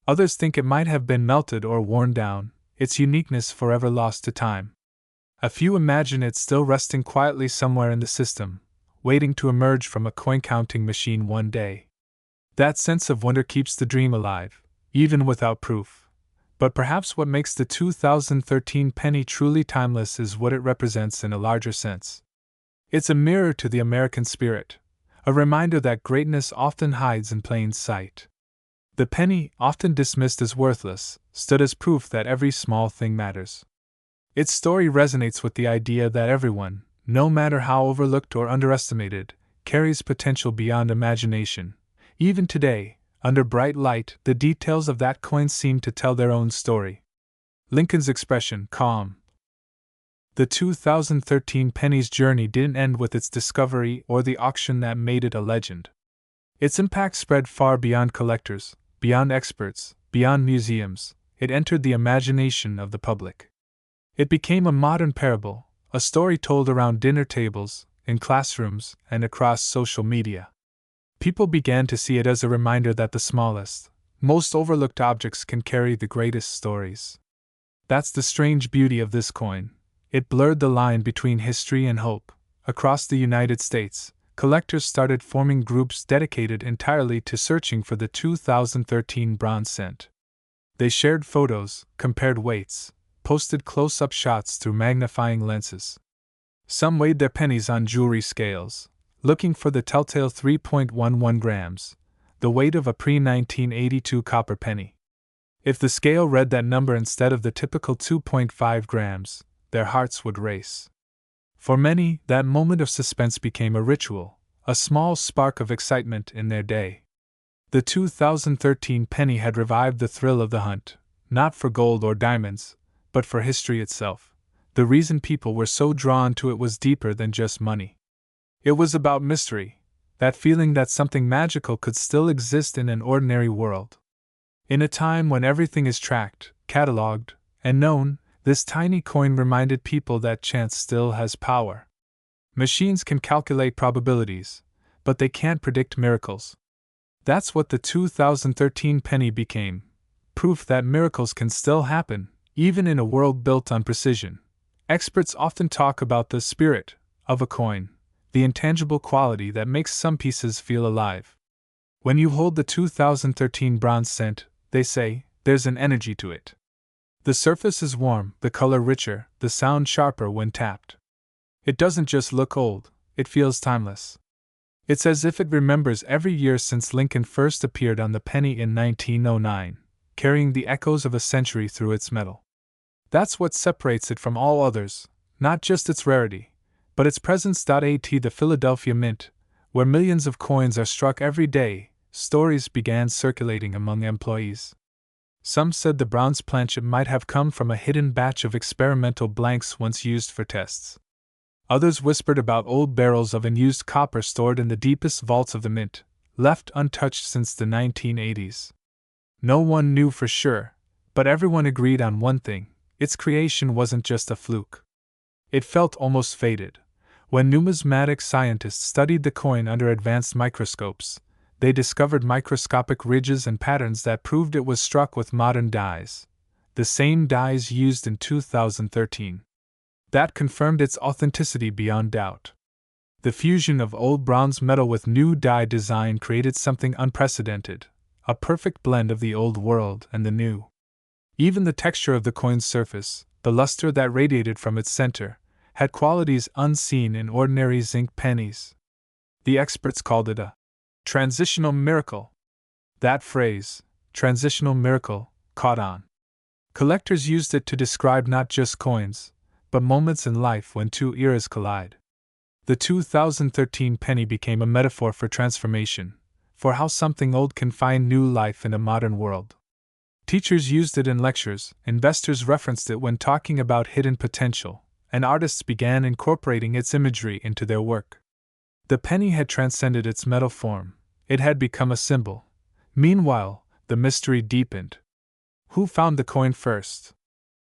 Others think it might have been melted or worn down, its uniqueness forever lost to time. A few imagine it still resting quietly somewhere in the system, waiting to emerge from a coin-counting machine one day. That sense of wonder keeps the dream alive, even without proof. But perhaps what makes the 2013 penny truly timeless is what it represents in a larger sense. It's a mirror to the American spirit, a reminder that greatness often hides in plain sight. The penny, often dismissed as worthless, stood as proof that every small thing matters. Its story resonates with the idea that everyone, no matter how overlooked or underestimated, carries potential beyond imagination. Even today, under bright light, the details of that coin seem to tell their own story. Lincoln's expression, calm. The 2013 penny's journey didn't end with its discovery or the auction that made it a legend. Its impact spread far beyond collectors, beyond experts, beyond museums. It entered the imagination of the public. It became a modern parable, a story told around dinner tables, in classrooms, and across social media. People began to see it as a reminder that the smallest, most overlooked objects can carry the greatest stories. That's the strange beauty of this coin. It blurred the line between history and hope. Across the United States, collectors started forming groups dedicated entirely to searching for the 2013 bronze cent. They shared photos, compared weights, posted close-up shots through magnifying lenses. Some weighed their pennies on jewelry scales, looking for the telltale 3.11 grams, the weight of a pre-1982 copper penny. If the scale read that number instead of the typical 2.5 grams, their hearts would race. For many, that moment of suspense became a ritual, a small spark of excitement in their day. The 2013 penny had revived the thrill of the hunt, not for gold or diamonds, but for history itself. The reason people were so drawn to it was deeper than just money. It was about mystery, that feeling that something magical could still exist in an ordinary world. In a time when everything is tracked, catalogued, and known, this tiny coin reminded people that chance still has power. Machines can calculate probabilities, but they can't predict miracles. That's what the 2013 penny became, proof that miracles can still happen, even in a world built on precision. Experts often talk about the spirit of a coin, the intangible quality that makes some pieces feel alive. When you hold the 2013 bronze cent, they say, there's an energy to it. The surface is warm, the color richer, the sound sharper when tapped. It doesn't just look old, it feels timeless. It's as if it remembers every year since Lincoln first appeared on the penny in 1909, carrying the echoes of a century through its metal. That's what separates it from all others, not just its rarity, but its presence. At the Philadelphia Mint, where millions of coins are struck every day, stories began circulating among employees. Some said the bronze planchet might have come from a hidden batch of experimental blanks once used for tests. Others whispered about old barrels of unused copper stored in the deepest vaults of the mint, left untouched since the 1980s. No one knew for sure, but everyone agreed on one thing: its creation wasn't just a fluke. It felt almost fated. When numismatic scientists studied the coin under advanced microscopes, they discovered microscopic ridges and patterns that proved it was struck with modern dies, the same dies used in 2013. That confirmed its authenticity beyond doubt. The fusion of old bronze metal with new die design created something unprecedented, a perfect blend of the old world and the new. Even the texture of the coin's surface, the luster that radiated from its center, had qualities unseen in ordinary zinc pennies. The experts called it a transitional miracle. That phrase, transitional miracle, caught on. Collectors used it to describe not just coins, but moments in life when two eras collide. The 2013 penny became a metaphor for transformation, for how something old can find new life in a modern world. Teachers used it in lectures, investors referenced it when talking about hidden potential, and artists began incorporating its imagery into their work. The penny had transcended its metal form, it had become a symbol. Meanwhile, the mystery deepened. Who found the coin first?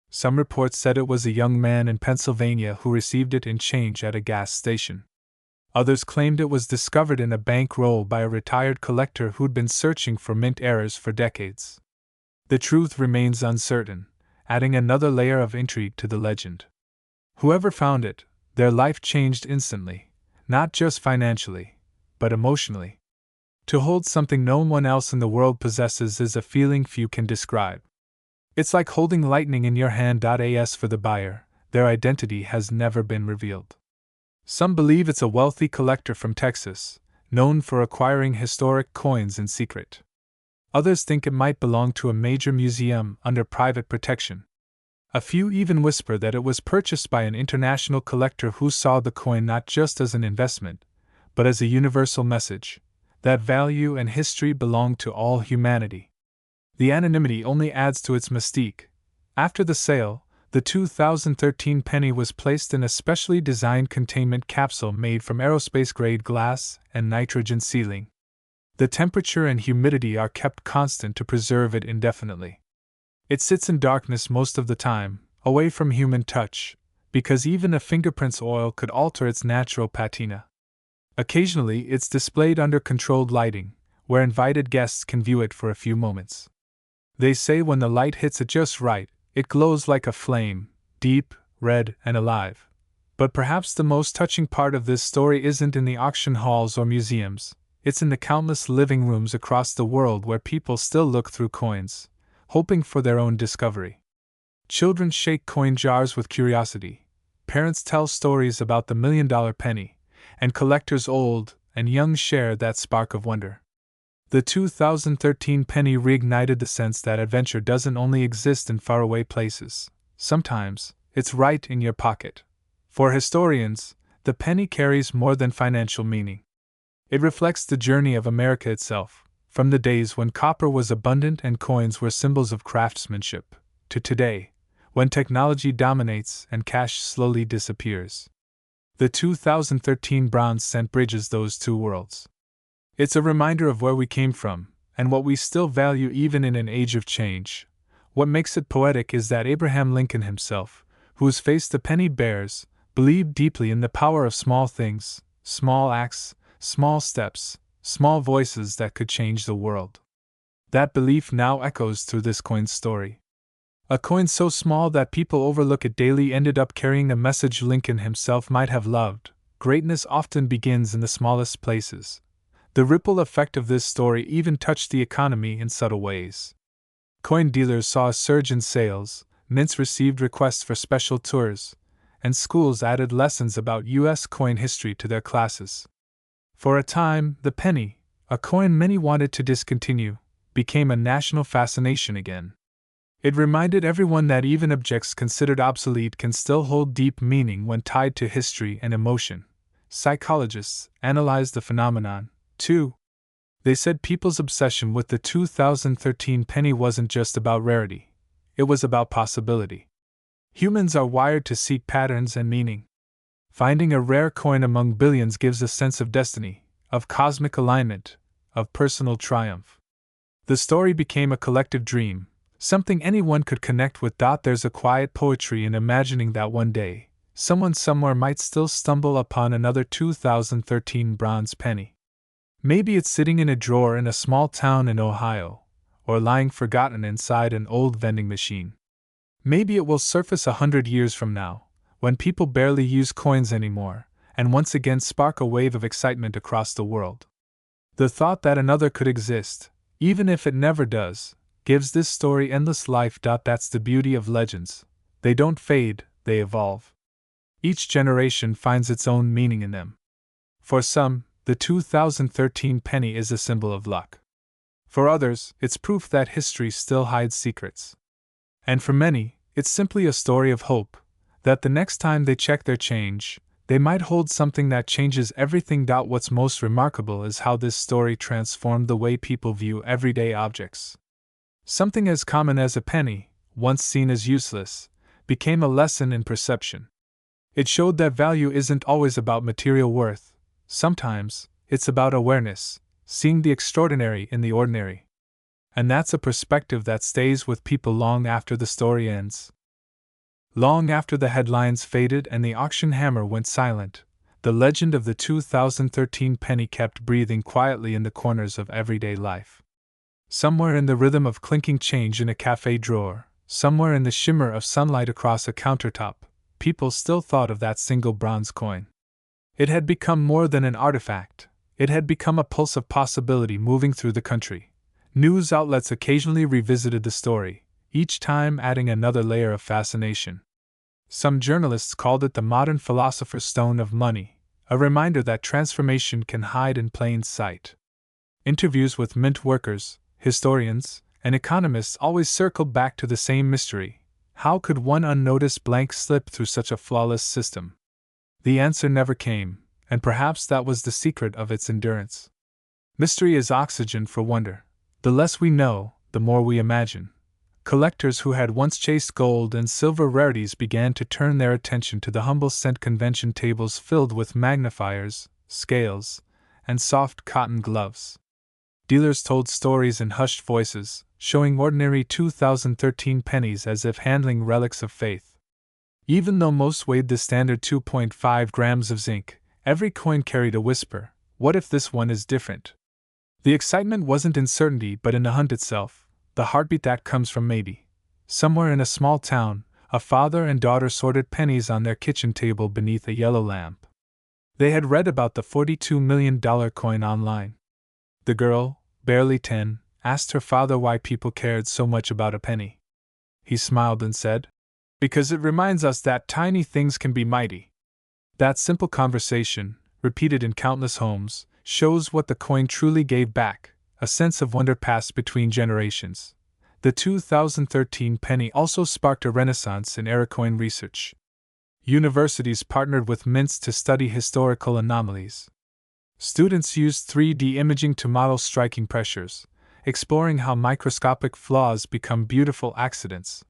Some reports said it was a young man in Pennsylvania who received it in change at a gas station. Others claimed it was discovered in a bank roll by a retired collector who'd been searching for mint errors for decades. The truth remains uncertain, adding another layer of intrigue to the legend. Whoever found it, their life changed instantly, not just financially, but emotionally. To hold something no one else in the world possesses is a feeling few can describe. It's like holding lightning in your hand. As for the buyer, their identity has never been revealed. Some believe it's a wealthy collector from Texas, known for acquiring historic coins in secret. Others think it might belong to a major museum under private protection. A few even whisper that it was purchased by an international collector who saw the coin not just as an investment, but as a universal message that value and history belong to all humanity. The anonymity only adds to its mystique. After the sale, the 2013 penny was placed in a specially designed containment capsule made from aerospace-grade glass and nitrogen sealing. The temperature and humidity are kept constant to preserve it indefinitely. It sits in darkness most of the time, away from human touch, because even a fingerprint's oil could alter its natural patina. Occasionally, it's displayed under controlled lighting, where invited guests can view it for a few moments. They say when the light hits it just right, it glows like a flame, deep, red, and alive. But perhaps the most touching part of this story isn't in the auction halls or museums, it's in the countless living rooms across the world where people still look through coins, hoping for their own discovery. Children shake coin jars with curiosity, parents tell stories about the $1 million penny, and collectors old and young share that spark of wonder. The 2013 penny reignited the sense that adventure doesn't only exist in faraway places, sometimes it's right in your pocket. For historians, the penny carries more than financial meaning. It reflects the journey of America itself, from the days when copper was abundant and coins were symbols of craftsmanship, to today, when technology dominates and cash slowly disappears. The 2013 bronze cent bridges those two worlds. It's a reminder of where we came from, and what we still value even in an age of change. What makes it poetic is that Abraham Lincoln himself, whose face the penny bears, believed deeply in the power of small things, small acts, small steps, small voices that could change the world. That belief now echoes through this coin's story. A coin so small that people overlook it daily ended up carrying a message Lincoln himself might have loved. Greatness often begins in the smallest places. The ripple effect of this story even touched the economy in subtle ways. Coin dealers saw a surge in sales, mints received requests for special tours, and schools added lessons about U.S. coin history to their classes. For a time, the penny, a coin many wanted to discontinue, became a national fascination again. It reminded everyone that even objects considered obsolete can still hold deep meaning when tied to history and emotion. Psychologists analyzed the phenomenon, too. They said people's obsession with the 2013 penny wasn't just about rarity, it was about possibility. Humans are wired to seek patterns and meaning. Finding a rare coin among billions gives a sense of destiny, of cosmic alignment, of personal triumph. The story became a collective dream, something anyone could connect with. There's a quiet poetry in imagining that one day, someone somewhere might still stumble upon another 2013 bronze penny. Maybe it's sitting in a drawer in a small town in Ohio, or lying forgotten inside an old vending machine. Maybe it will surface 100 years from now, when people barely use coins anymore, and once again spark a wave of excitement across the world. The thought that another could exist, even if it never does, gives this story endless life. That's the beauty of legends. They don't fade, they evolve. Each generation finds its own meaning in them. For some, the 2013 penny is a symbol of luck. For others, it's proof that history still hides secrets. And for many, it's simply a story of hope, that the next time they check their change, they might hold something that changes everything. What's most remarkable is how this story transformed the way people view everyday objects. Something as common as a penny, once seen as useless, became a lesson in perception. It showed that value isn't always about material worth. Sometimes, it's about awareness, seeing the extraordinary in the ordinary. And that's a perspective that stays with people long after the story ends. Long after the headlines faded and the auction hammer went silent, the legend of the 2013 penny kept breathing quietly in the corners of everyday life. Somewhere in the rhythm of clinking change in a cafe drawer, somewhere in the shimmer of sunlight across a countertop, people still thought of that single bronze coin. It had become more than an artifact, it had become a pulse of possibility moving through the country. News outlets occasionally revisited the story, each time adding another layer of fascination. Some journalists called it the modern philosopher's stone of money, a reminder that transformation can hide in plain sight. Interviews with mint workers, historians, and economists always circled back to the same mystery: how could one unnoticed blank slip through such a flawless system? The answer never came, and perhaps that was the secret of its endurance. Mystery is oxygen for wonder. The less we know, the more we imagine. Collectors who had once chased gold and silver rarities began to turn their attention to the humble cent convention tables filled with magnifiers, scales, and soft cotton gloves. Dealers told stories in hushed voices, showing ordinary 2013 pennies as if handling relics of faith. Even though most weighed the standard 2.5 grams of zinc, every coin carried a whisper: what if this one is different? The excitement wasn't in certainty but in the hunt itself, the heartbeat that comes from maybe. Somewhere in a small town, a father and daughter sorted pennies on their kitchen table beneath a yellow lamp. They had read about the $42 million coin online. The girl, barely 10, asked her father why people cared so much about a penny. He smiled and said, "Because it reminds us that tiny things can be mighty." That simple conversation, repeated in countless homes, shows what the coin truly gave back: a sense of wonder passed between generations. The 2013 penny also sparked a renaissance in era coin research. Universities partnered with mints to study historical anomalies. Students used 3D imaging to model striking pressures, exploring how microscopic flaws become beautiful accidents.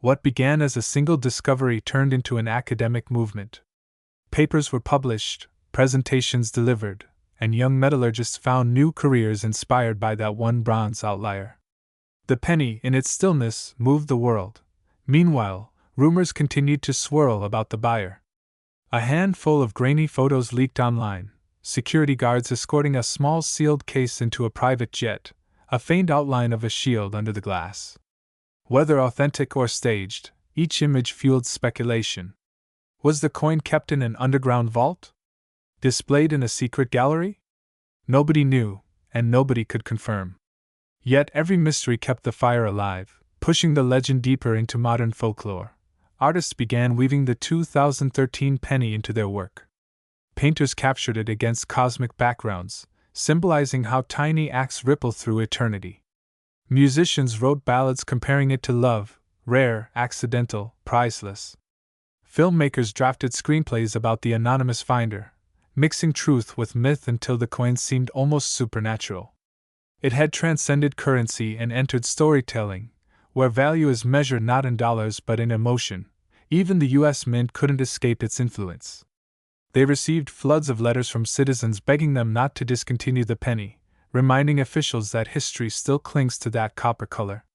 What began as a single discovery turned into an academic movement. Papers were published, presentations delivered, and young metallurgists found new careers inspired by that one bronze outlier. The penny, in its stillness, moved the world. Meanwhile, rumors continued to swirl about the buyer. A handful of grainy photos leaked online, security guards escorting a small sealed case into a private jet, a faint outline of a shield under the glass. Whether authentic or staged, each image fueled speculation. Was the coin kept in an underground vault? Displayed in a secret gallery? Nobody knew, and nobody could confirm. Yet every mystery kept the fire alive, pushing the legend deeper into modern folklore. artists began weaving the 2013 penny into their work. Painters captured it against cosmic backgrounds, symbolizing how tiny acts ripple through eternity. Musicians wrote ballads comparing it to love, rare, accidental, priceless. Filmmakers drafted screenplays about the anonymous finder, mixing truth with myth until the coin seemed almost supernatural. It had transcended currency and entered storytelling, where value is measured not in dollars but in emotion. Even the U.S. Mint couldn't escape its influence. They received floods of letters from citizens begging them not to discontinue the penny, reminding officials that history still clings to that copper color.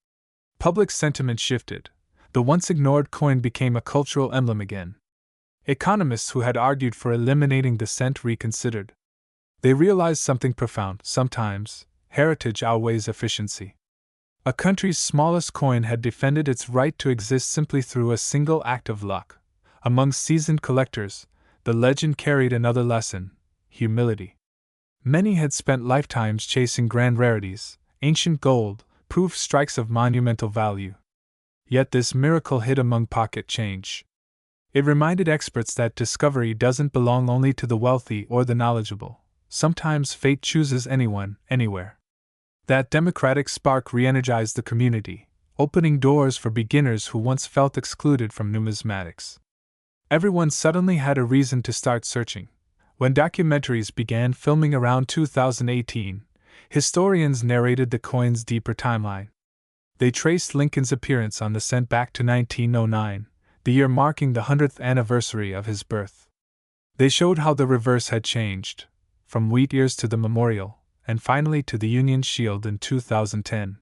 Public sentiment shifted. The once ignored coin became a cultural emblem again. Economists who had argued for eliminating the cent reconsidered. They realized something profound: sometimes, heritage outweighs efficiency. A country's smallest coin had defended its right to exist simply through a single act of luck. Among seasoned collectors, the legend carried another lesson: humility. Many had spent lifetimes chasing grand rarities, ancient gold, proof strikes of monumental value. Yet this miracle hid among pocket change. It reminded experts that discovery doesn't belong only to the wealthy or the knowledgeable. Sometimes fate chooses anyone, anywhere. That democratic spark re-energized the community, opening doors for beginners who once felt excluded from numismatics. Everyone suddenly had a reason to start searching. When documentaries began filming around 2018, historians narrated the coin's deeper timeline. They traced Lincoln's appearance on the cent back to 1909, the year marking the 100th anniversary of his birth. They showed how the reverse had changed, from wheat ears to the memorial, and finally to the Union Shield in 2010.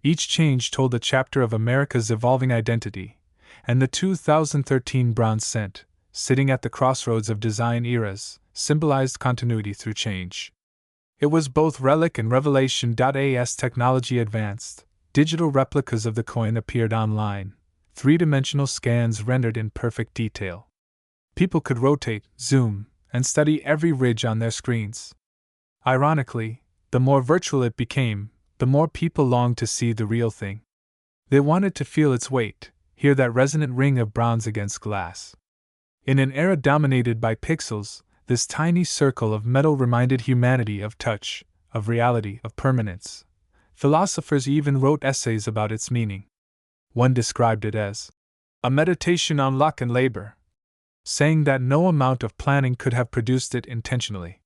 Each change told a chapter of America's evolving identity, and the 2013 bronze cent, sitting at the crossroads of design eras, symbolized continuity through change. It was both relic and revelation. As technology advanced, digital replicas of the coin appeared online, three-dimensional scans rendered in perfect detail. People could rotate, zoom, and study every ridge on their screens. Ironically, the more virtual it became, the more people longed to see the real thing. They wanted to feel its weight, hear that resonant ring of bronze against glass. In an era dominated by pixels, this tiny circle of metal reminded humanity of touch, of reality, of permanence. Philosophers even wrote essays about its meaning. One described it as a meditation on luck and labor, saying that no amount of planning could have produced it intentionally.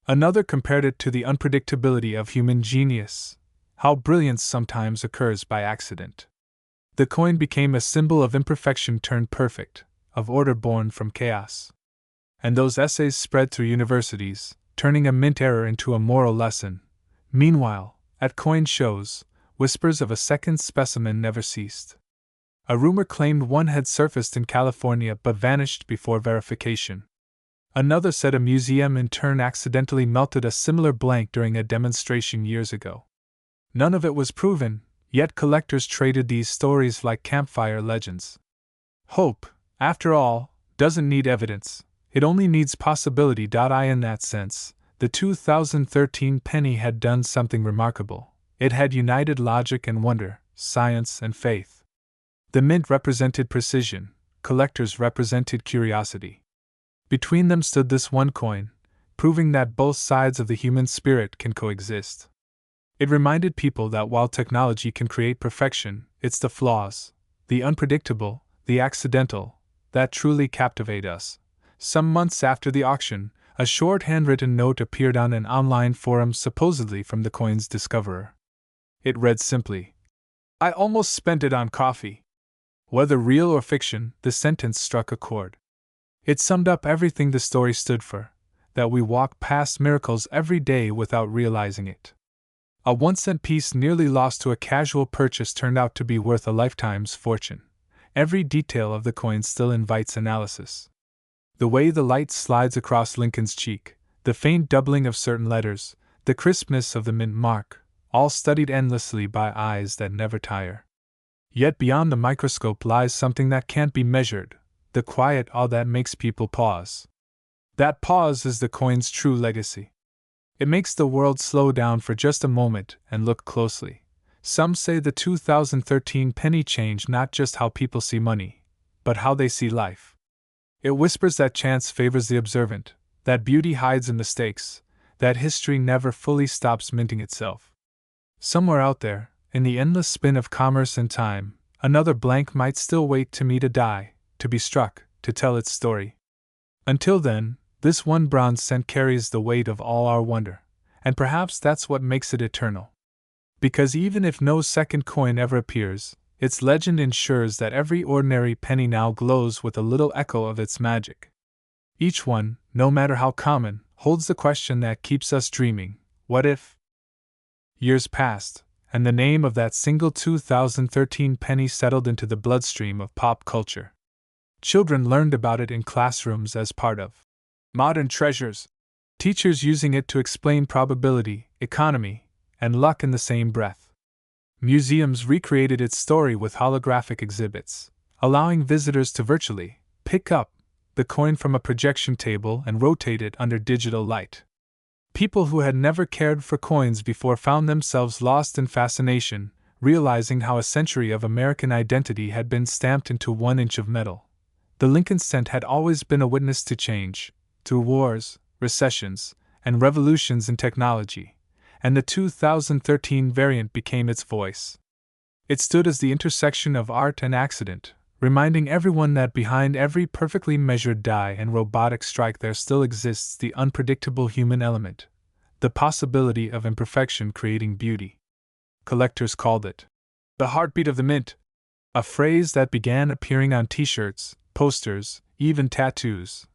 Another compared it to the unpredictability of human genius, how brilliance sometimes occurs by accident. The coin became a symbol of imperfection turned perfect, of order born from chaos. And those essays spread through universities, turning a mint error into a moral lesson. Meanwhile, at coin shows, whispers of a second specimen never ceased. A rumor claimed one had surfaced in California but vanished before verification. Another said a museum in turn accidentally melted a similar blank during a demonstration years ago. None of it was proven, yet collectors traded these stories like campfire legends. Hope, after all, doesn't need evidence, it only needs possibility. In that sense, the 2013 penny had done something remarkable. It had united logic and wonder, science and faith. The mint represented precision, collectors represented curiosity. Between them stood this one coin, proving that both sides of the human spirit can coexist. It reminded people that while technology can create perfection, it's the flaws, the unpredictable, the accidental, that truly captivate us. Some months after the auction, a short handwritten note appeared on an online forum supposedly from the coin's discoverer. It read simply, "I almost spent it on coffee." Whether real or fiction, the sentence struck a chord. It summed up everything the story stood for, that we walk past miracles every day without realizing it. A 1-cent piece nearly lost to a casual purchase turned out to be worth a lifetime's fortune. Every detail of the coin still invites analysis. The way the light slides across Lincoln's cheek, the faint doubling of certain letters, the crispness of the mint mark, all studied endlessly by eyes that never tire. Yet beyond the microscope lies something that can't be measured, the quiet awe that makes people pause. That pause is the coin's true legacy. It makes the world slow down for just a moment and look closely. Some say the 2013 penny changed not just how people see money, but how they see life. It whispers that chance favors the observant, that beauty hides in mistakes, that history never fully stops minting itself. Somewhere out there, in the endless spin of commerce and time, another blank might still wait to meet a die, to be struck, to tell its story. Until then, this one bronze cent carries the weight of all our wonder, and perhaps that's what makes it eternal. Because even if no second coin ever appears, its legend ensures that every ordinary penny now glows with a little echo of its magic. Each one, no matter how common, holds the question that keeps us dreaming: what if? Years passed, and the name of that single 2013 penny settled into the bloodstream of pop culture. Children learned about it in classrooms as part of modern treasures, teachers using it to explain probability, economy, and luck in the same breath. Museums recreated its story with holographic exhibits, allowing visitors to virtually pick up the coin from a projection table and rotate it under digital light. People who had never cared for coins before found themselves lost in fascination, realizing how a century of American identity had been stamped into 1 inch of metal. The Lincoln cent had always been a witness to change, through wars, recessions, and revolutions in technology, and the 2013 variant became its voice. It stood as the intersection of art and accident, reminding everyone that behind every perfectly measured die and robotic strike there still exists the unpredictable human element, the possibility of imperfection creating beauty. Collectors called it the heartbeat of the mint, a phrase that began appearing on t-shirts, posters, even tattoos.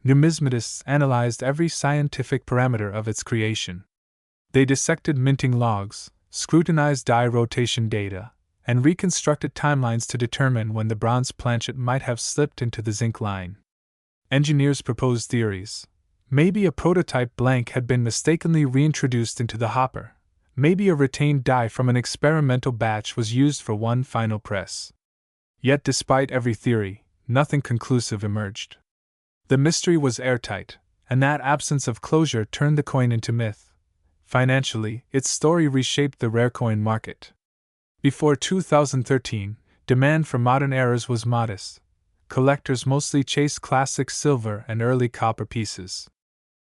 Numismatists analyzed every scientific parameter of its creation. They dissected minting logs, scrutinized die rotation data, and reconstructed timelines to determine when the bronze planchet might have slipped into the zinc line. Engineers proposed theories. Maybe a prototype blank had been mistakenly reintroduced into the hopper. Maybe a retained die from an experimental batch was used for one final press. Yet despite every theory, nothing conclusive emerged. The mystery was airtight, and that absence of closure turned the coin into myth. Financially, its story reshaped the rare coin market. Before 2013, demand for modern eras was modest. Collectors mostly chased classic silver and early copper pieces.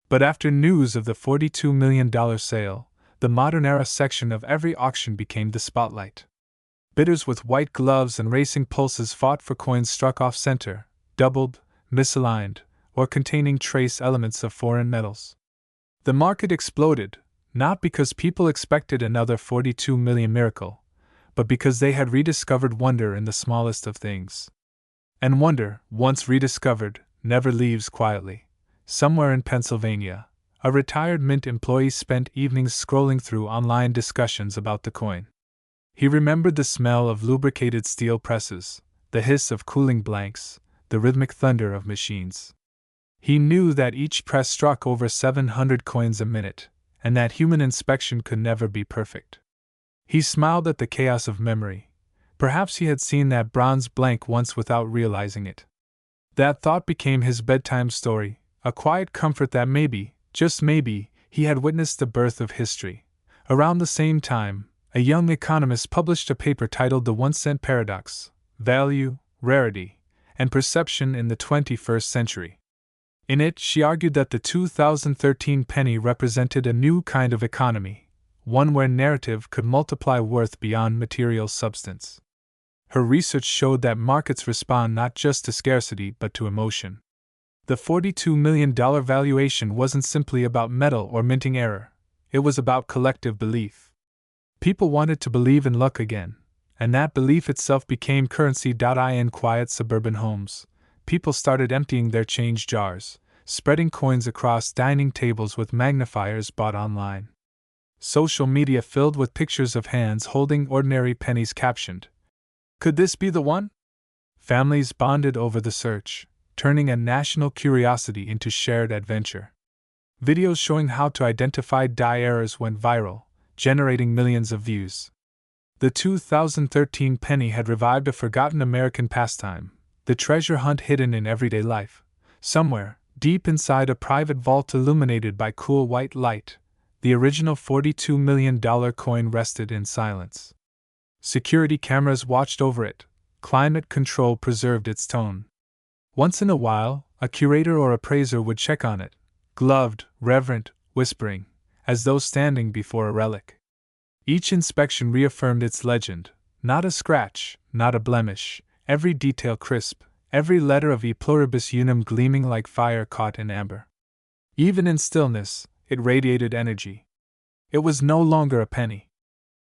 But after news of the $42 million sale, the modern era section of every auction became the spotlight. Bidders with white gloves and racing pulses fought for coins struck off center, doubled, misaligned, or containing trace elements of foreign metals. The market exploded, not because people expected another 42 million miracle, but because they had rediscovered wonder in the smallest of things. And wonder, once rediscovered, never leaves quietly. Somewhere in Pennsylvania, a retired mint employee spent evenings scrolling through online discussions about the coin. He remembered the smell of lubricated steel presses, the hiss of cooling blanks, the rhythmic thunder of machines. He knew that each press struck over 700 coins a minute, and that human inspection could never be perfect. He smiled at the chaos of memory. Perhaps he had seen that bronze blank once without realizing it. That thought became his bedtime story, a quiet comfort that maybe, just maybe, he had witnessed the birth of history. Around the same time, a young economist published a paper titled The 1 Cent Paradox: Value, Rarity, and Perception in the 21st Century. In it, she argued that the 2013 penny represented a new kind of economy, one where narrative could multiply worth beyond material substance. Her research showed that markets respond not just to scarcity but to emotion. The $42 million valuation wasn't simply about metal or minting error, it was about collective belief. People wanted to believe in luck again, and that belief itself became currency. In quiet suburban homes, people started emptying their change jars, spreading coins across dining tables with magnifiers bought online. Social media filled with pictures of hands holding ordinary pennies captioned, "Could this be the one?" Families bonded over the search, turning a national curiosity into shared adventure. Videos showing how to identify die errors went viral, generating millions of views. The 2013 penny had revived a forgotten American pastime, the treasure hunt hidden in everyday life. Somewhere, deep inside a private vault illuminated by cool white light, the original $42 million coin rested in silence. Security cameras watched over it, climate control preserved its tone. Once in a while, a curator or appraiser would check on it, gloved, reverent, whispering, as though standing before a relic. Each inspection reaffirmed its legend, not a scratch, not a blemish, every detail crisp, every letter of e pluribus unum gleaming like fire caught in amber. Even in stillness, it radiated energy. It was no longer a penny.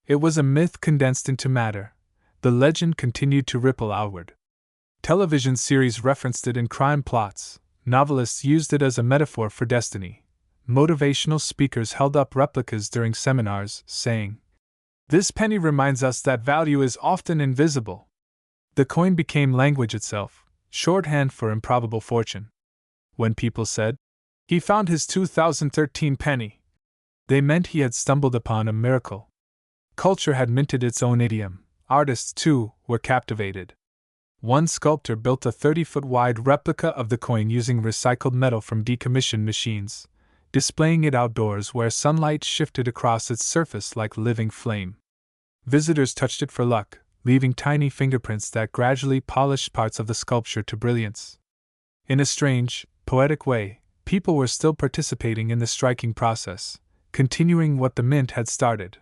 It was a myth condensed into matter. The legend continued to ripple outward. Television series referenced it in crime plots, novelists used it as a metaphor for destiny. Motivational speakers held up replicas during seminars, saying, "This penny reminds us that value is often invisible." The coin became language itself, shorthand for improbable fortune. When people said, "He found his 2013 penny," they meant he had stumbled upon a miracle. Culture had minted its own idiom. Artists, too, were captivated. One sculptor built a 30-foot wide replica of the coin using recycled metal from decommissioned machines, displaying it outdoors where sunlight shifted across its surface like living flame. Visitors touched it for luck, leaving tiny fingerprints that gradually polished parts of the sculpture to brilliance. In a strange, poetic way, people were still participating in the striking process, continuing what the mint had started.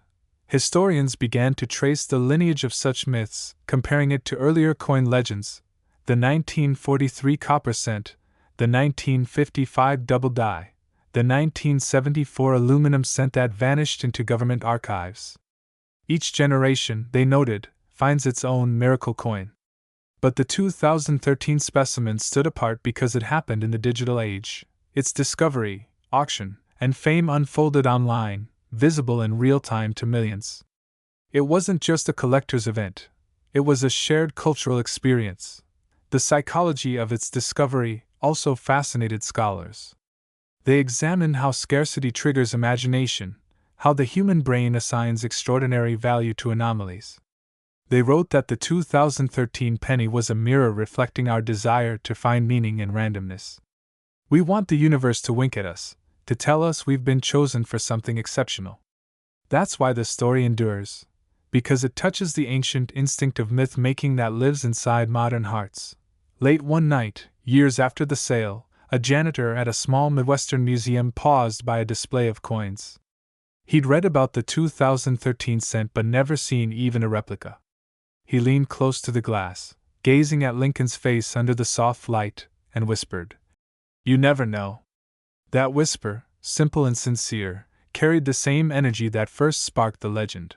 Historians began to trace the lineage of such myths, comparing it to earlier coin legends, the 1943 copper cent, the 1955 double die, the 1974 aluminum cent that vanished into government archives. Each generation, they noted, finds its own miracle coin. But the 2013 specimen stood apart because it happened in the digital age. Its discovery, auction, and fame unfolded online, visible in real time to millions. It wasn't just a collector's event, it was a shared cultural experience. The psychology of its discovery also fascinated scholars. They examined how scarcity triggers imagination, how the human brain assigns extraordinary value to anomalies. They wrote that the 2013 penny was a mirror reflecting our desire to find meaning in randomness. We want the universe to wink at us, to tell us we've been chosen for something exceptional. That's why the story endures, because it touches the ancient instinct of myth-making that lives inside modern hearts. Late one night, years after the sale, a janitor at a small Midwestern museum paused by a display of coins. He'd read about the 2013 cent but never seen even a replica. He leaned close to the glass, gazing at Lincoln's face under the soft light, and whispered, "You never know." That whisper, simple and sincere, carried the same energy that first sparked the legend.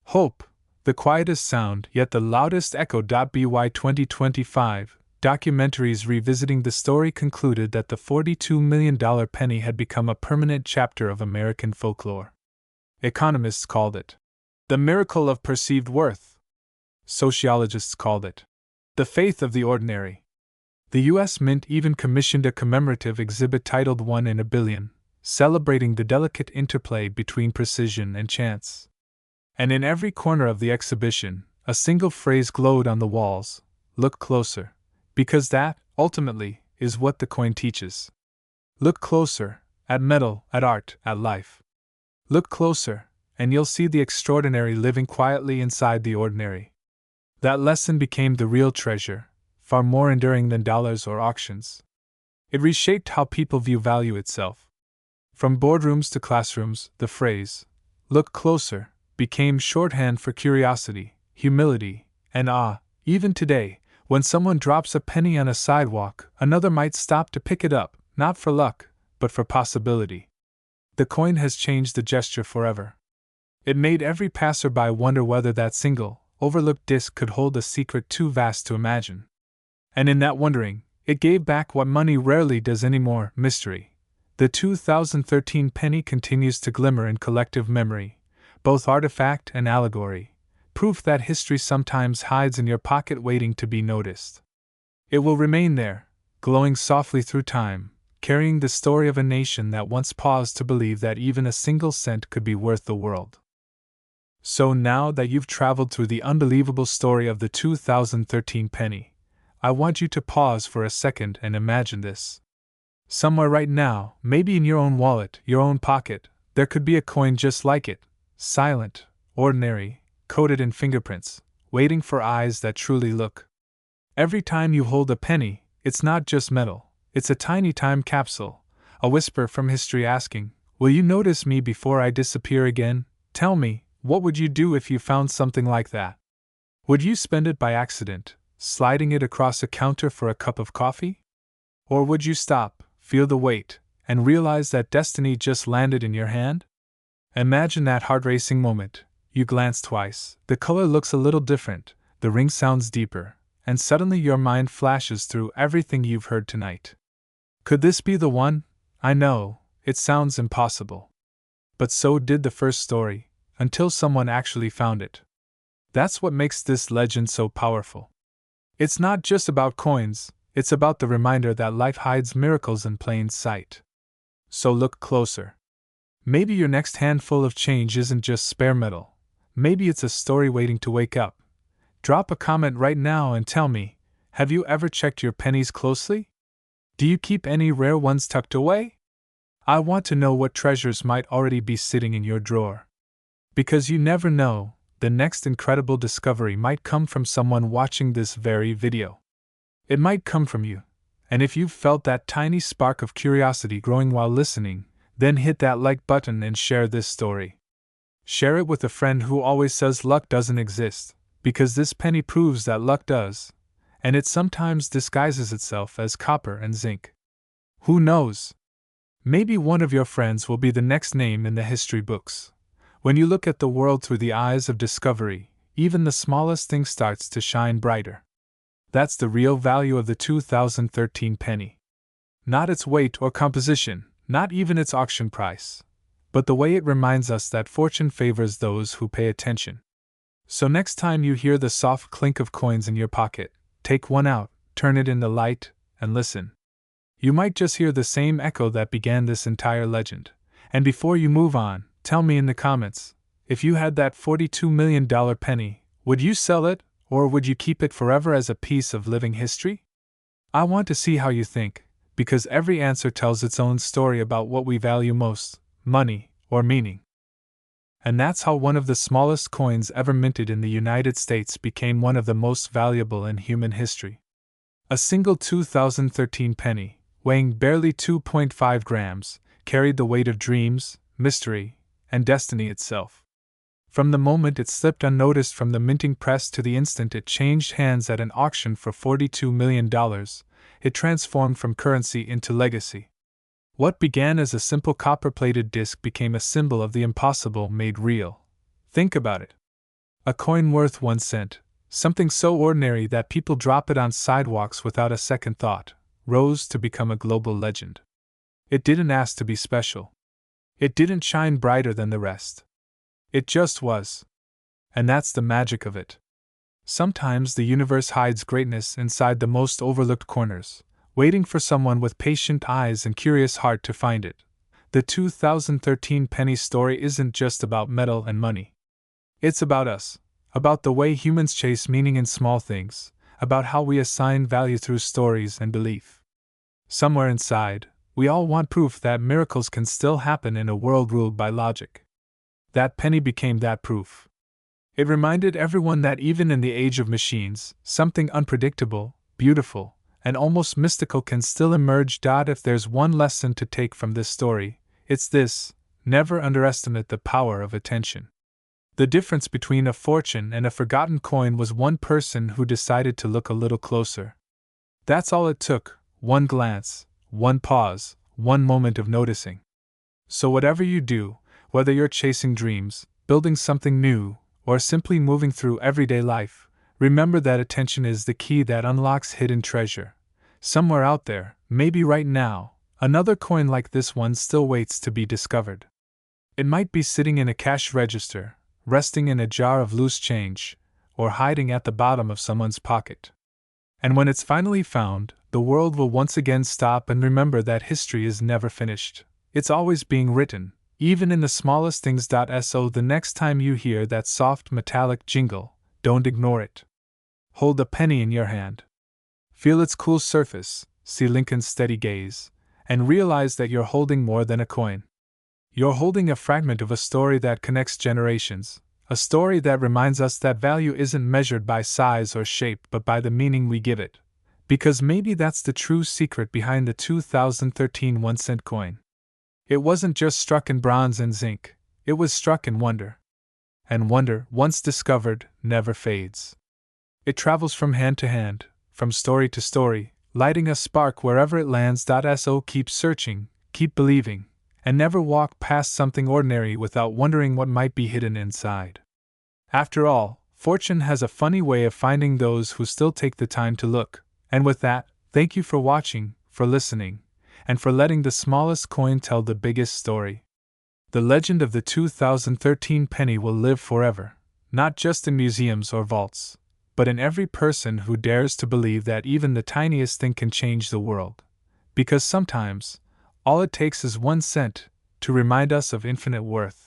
Hope, the quietest sound yet the loudest echo. By 2025, documentaries revisiting the story concluded that the $42 million penny had become a permanent chapter of American folklore. Economists called it the miracle of perceived worth. Sociologists called it the faith of the ordinary. The U.S. Mint even commissioned a commemorative exhibit titled One in a Billion, celebrating the delicate interplay between precision and chance. And in every corner of the exhibition, a single phrase glowed on the walls: "Look closer," because that, ultimately, is what the coin teaches. Look closer, at metal, at art, at life. Look closer, and you'll see the extraordinary living quietly inside the ordinary. That lesson became the real treasure, far more enduring than dollars or auctions. It reshaped how people view value itself. From boardrooms to classrooms, the phrase, "Look closer," became shorthand for curiosity, humility, and awe. Even today, when someone drops a penny on a sidewalk, another might stop to pick it up, not for luck, but for possibility. The coin has changed the gesture forever. It made every passerby wonder whether that single, overlooked disc could hold a secret too vast to imagine. And in that wondering, it gave back what money rarely does anymore: mystery. The 2013 penny continues to glimmer in collective memory, both artifact and allegory, proof that history sometimes hides in your pocket waiting to be noticed. It will remain there, glowing softly through time, carrying the story of a nation that once paused to believe that even a single cent could be worth the world. So now that you've traveled through the unbelievable story of the 2013 penny, I want you to pause for a second and imagine this. Somewhere right now, maybe in your own wallet, your own pocket, there could be a coin just like it, silent, ordinary, coated in fingerprints, waiting for eyes that truly look. Every time you hold a penny, it's not just metal, it's a tiny time capsule, a whisper from history asking, "Will you notice me before I disappear again? Tell me, what would you do if you found something like that? Would you spend it by accident, sliding it across a counter for a cup of coffee? Or would you stop, feel the weight, and realize that destiny just landed in your hand?" Imagine that heart-racing moment. You glance twice, the color looks a little different, the ring sounds deeper, and suddenly your mind flashes through everything you've heard tonight. Could this be the one? I know, it sounds impossible. But so did the first story, until someone actually found it. That's what makes this legend so powerful. It's not just about coins, it's about the reminder that life hides miracles in plain sight. So look closer. Maybe your next handful of change isn't just spare metal. Maybe it's a story waiting to wake up. Drop a comment right now and tell me, have you ever checked your pennies closely? Do you keep any rare ones tucked away? I want to know what treasures might already be sitting in your drawer. Because you never know, the next incredible discovery might come from someone watching this very video. It might come from you. And if you've felt that tiny spark of curiosity growing while listening, then hit that like button and share this story. Share it with a friend who always says luck doesn't exist, because this penny proves that luck does, and it sometimes disguises itself as copper and zinc. Who knows? Maybe one of your friends will be the next name in the history books. When you look at the world through the eyes of discovery, even the smallest thing starts to shine brighter. That's the real value of the 2013 penny. Not its weight or composition, not even its auction price, but the way it reminds us that fortune favors those who pay attention. So next time you hear the soft clink of coins in your pocket, take one out, turn it in the light, and listen. You might just hear the same echo that began this entire legend. And before you move on, tell me in the comments, if you had that $42 million penny, would you sell it, or would you keep it forever as a piece of living history? I want to see how you think, because every answer tells its own story about what we value most, money or meaning. And that's how one of the smallest coins ever minted in the United States became one of the most valuable in human history. A single 2013 penny, weighing barely 2.5 grams, carried the weight of dreams, mystery, and destiny itself. From the moment it slipped unnoticed from the minting press to the instant it changed hands at an auction for $42 million, it transformed from currency into legacy. What began as a simple copper-plated disc became a symbol of the impossible made real. Think about it. A coin worth 1 cent, something so ordinary that people drop it on sidewalks without a second thought, rose to become a global legend. It didn't ask to be special. It didn't shine brighter than the rest. It just was. And that's the magic of it. Sometimes the universe hides greatness inside the most overlooked corners, waiting for someone with patient eyes and curious heart to find it. The 2013 penny story isn't just about metal and money. It's about us, about the way humans chase meaning in small things, about how we assign value through stories and belief. Somewhere inside, we all want proof that miracles can still happen in a world ruled by logic. That penny became that proof. It reminded everyone that even in the age of machines, something unpredictable, beautiful, and almost mystical can still emerge. If there's one lesson to take from this story, it's this: never underestimate the power of attention. The difference between a fortune and a forgotten coin was one person who decided to look a little closer. That's all it took: one glance, one pause, one moment of noticing. So whatever you do, whether you're chasing dreams, building something new, or simply moving through everyday life, remember that attention is the key that unlocks hidden treasure. Somewhere out there, maybe right now, another coin like this one still waits to be discovered. It might be sitting in a cash register, resting in a jar of loose change, or hiding at the bottom of someone's pocket. And when it's finally found, the world will once again stop and remember that history is never finished. It's always being written, even in the smallest things. So the next time you hear that soft metallic jingle, don't ignore it. Hold a penny in your hand. Feel its cool surface, see Lincoln's steady gaze, and realize that you're holding more than a coin. You're holding a fragment of a story that connects generations, A story that reminds us that value isn't measured by size or shape but by the meaning we give it. Because maybe that's the true secret behind the 2013 1-cent coin. It wasn't just struck in bronze and zinc, it was struck in wonder. And wonder, once discovered, never fades. It travels from hand to hand, from story to story, lighting a spark wherever it lands. So keep searching, keep believing, and never walk past something ordinary without wondering what might be hidden inside. After all, fortune has a funny way of finding those who still take the time to look. And with that, thank you for watching, for listening, and for letting the smallest coin tell the biggest story. The legend of the 2013 penny will live forever, not just in museums or vaults, but in every person who dares to believe that even the tiniest thing can change the world. Because sometimes, all it takes is 1 cent to remind us of infinite worth.